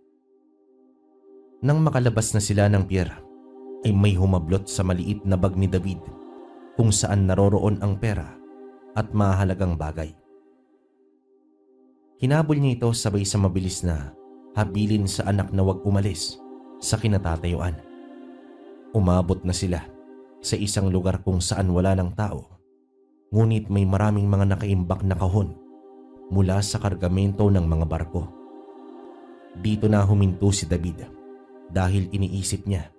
Speaker 1: Nang makalabas na sila ng pier, ay may humablot sa maliit na bag ni David kung saan naroroon ang pera at mahalagang bagay. Hinabol niya ito sabay sa mabilis na habilin sa anak na wag umalis sa kinatatayuan. Umabot na sila sa isang lugar kung saan wala ng tao, ngunit may maraming mga nakaimbak na kahon mula sa kargamento ng mga barko. Dito na huminto si David dahil iniisip niya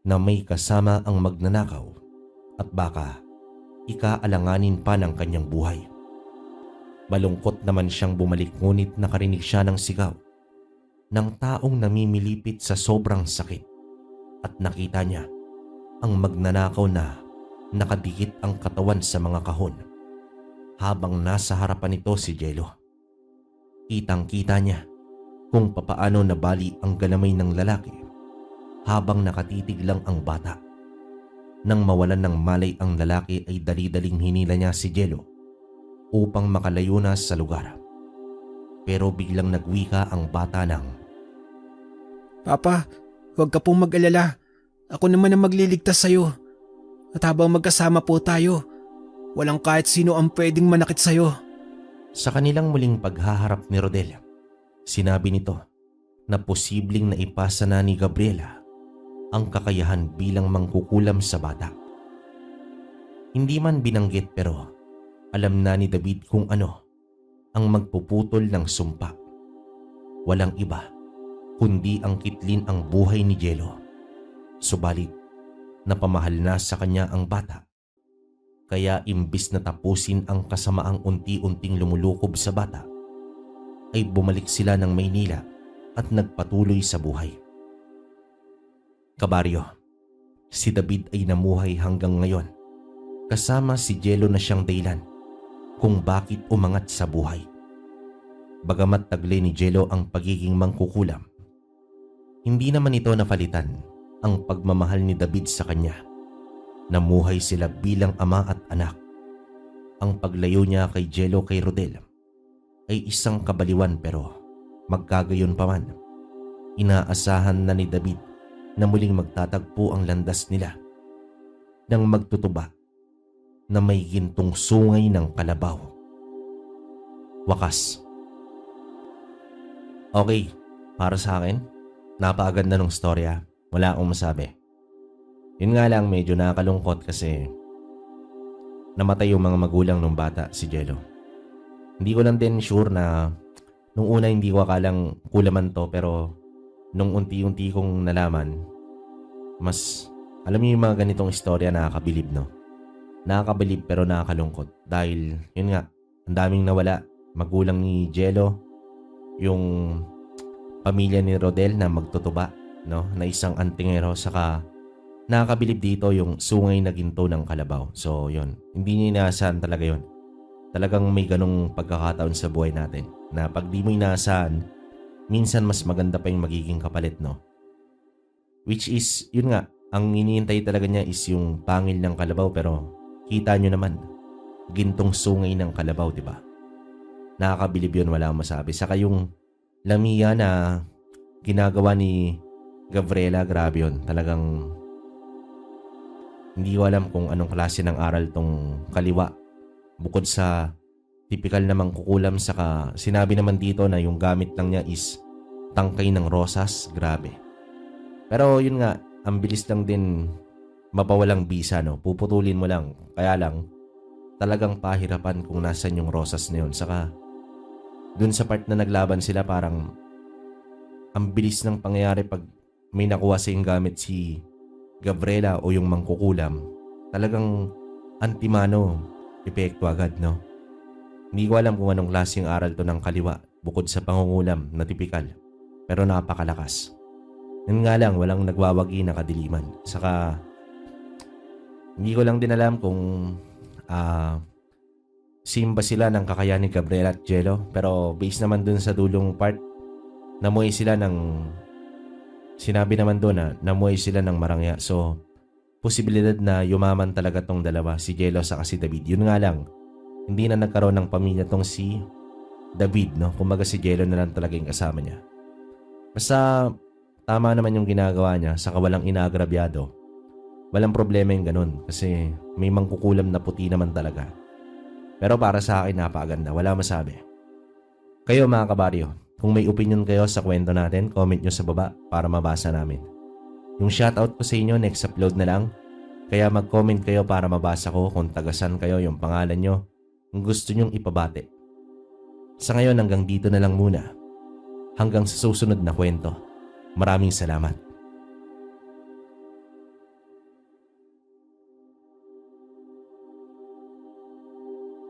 Speaker 1: na may kasama ang magnanakaw at baka ikaalanganin pa ng kanyang buhay. Malungkot naman siyang bumalik ngunit nakarinig siya ng sigaw ng taong namimilipit sa sobrang sakit at nakita niya ang magnanakaw na nakadikit ang katawan sa mga kahon habang nasa harapan nito si Jello. Kitang-kita niya kung papaano nabali ang galamay ng lalaki habang nakatitig lang ang bata. Nang mawalan ng malay ang lalaki ay dali-daling hinila niya si Jello upang makalayo na sa lugar. Pero biglang nagwika ang bata ng,
Speaker 3: Papa, huwag ka pong mag-alala. Ako naman ang magliligtas sa'yo. At habang magkasama po tayo, walang kahit sino ang pwedeng manakit sa'yo.
Speaker 1: Sa kanilang muling paghaharap ni Rodel, sinabi nito na posibleng naipasa na ni Gabriela ang kakayahan bilang mangkukulam sa bata. Hindi man binanggit pero alam na ni David kung ano ang magpuputol ng sumpa. Walang iba kundi ang kitlin ang buhay ni Jello. Subalit napamahal na sa kanya ang bata. Kaya imbis na tapusin ang kasamaang unti-unting lumulukob sa bata, ay bumalik sila ng Maynila at nagpatuloy sa buhay. Kabaryo, si David ay namuhay hanggang ngayon. Kasama si Jello na siyang dahilan kung bakit umangat sa buhay. Bagamat taglay ni Jello ang pagiging mangkukulam, hindi naman ito napalitan ang pagmamahal ni David sa kanya. Namuhay sila bilang ama at anak. Ang paglayo niya kay Jello kay Rodel ay isang kabaliwan pero magkagayon pa man, inaasahan na ni David na muling magtatagpo ang landas nila nang magtutuba na may gintong sungay ng kalabaw. Wakas. Okay, para sa akin, napakaganda ng storya. Wala akong masabi. Yun nga lang, medyo nakakalungkot kasi namatay yung mga magulang ng bata, si Jello. Hindi ko lang din sure na nung una hindi ko akalang kulaman to, pero nung unti-unti kong nalaman, mas, alam niyo yung mga ganitong istorya nakakabilib, no? Nakakabilib pero nakakalungkot. Dahil, yun nga, ang daming nawala. Magulang ni Jello, yung pamilya ni Rodel na magtutuba, no? Na isang antingero, saka nakakabilib dito yung sungay na ginto ng kalabaw. So, yun. Hindi niya inaasahan talaga yun. Talagang may ganong pagkakataon sa buhay natin na pag di mo inaasahan, minsan mas maganda pa yung magiging kapalit, no? Which is, yun nga, ang iniintay talaga niya is yung pangil ng kalabaw, pero kita nyo naman, gintong sungay ng kalabaw, di ba? Nakakabilib yun, wala akong masabi. Saka yung Lamia na ginagawa ni Gabriela, grabe yun. Talagang hindi ko alam kung anong klase ng aral tong kaliwa. Bukod sa typical namang kukulam, saka sinabi naman dito na yung gamit lang niya is tangkay ng rosas, grabe. Pero yun nga, ang bilis lang din mapawalang bisa, no? Puputulin mo lang. Kaya lang, talagang pahirapan kung nasan yung rosas na yun. Saka, dun sa part na naglaban sila, parang ang bilis ng pangyayari pag may nakuha sa yung gamit si Gabriela o yung mangkukulam. Talagang antimano epekto agad, no? Hindi ko alam kung anong klaseng aral to ng kaliwa bukod sa pangungulam na tipikal. Pero napakalakas. Yun nga lang, walang nagwawagi na kadiliman. Saka, hindi ko lang din alam kung simba sila ng kakayahan ni Gabriela at Jello. Pero based naman dun sa dulong part, namuhay sila ng, sinabi naman doon na namuhay sila ng marangya. So, posibilidad na yumaman talaga tong dalawa, si Jello saka si David. Yun nga lang, hindi na nagkaroon ng pamilya tong si David, no? Kumbaga si Jello na lang talaga yung kasama niya. Basta, tama naman yung ginagawa niya, saka walang inaagrabyado. Walang problema yung ganun, kasi may mangkukulam na puti naman talaga. Pero para sa akin, napakaganda. Wala masabi. Kayo mga kabaryo, kung may opinion kayo sa kwento natin, comment nyo sa baba para mabasa namin. Yung shoutout ko sa inyo, next upload na lang. Kaya mag-comment kayo para mabasa ko kung tagasan kayo, yung pangalan nyo, kung gusto nyong ipabate. Sa ngayon, hanggang dito na lang muna. Hanggang sa susunod na kwento. Maraming salamat.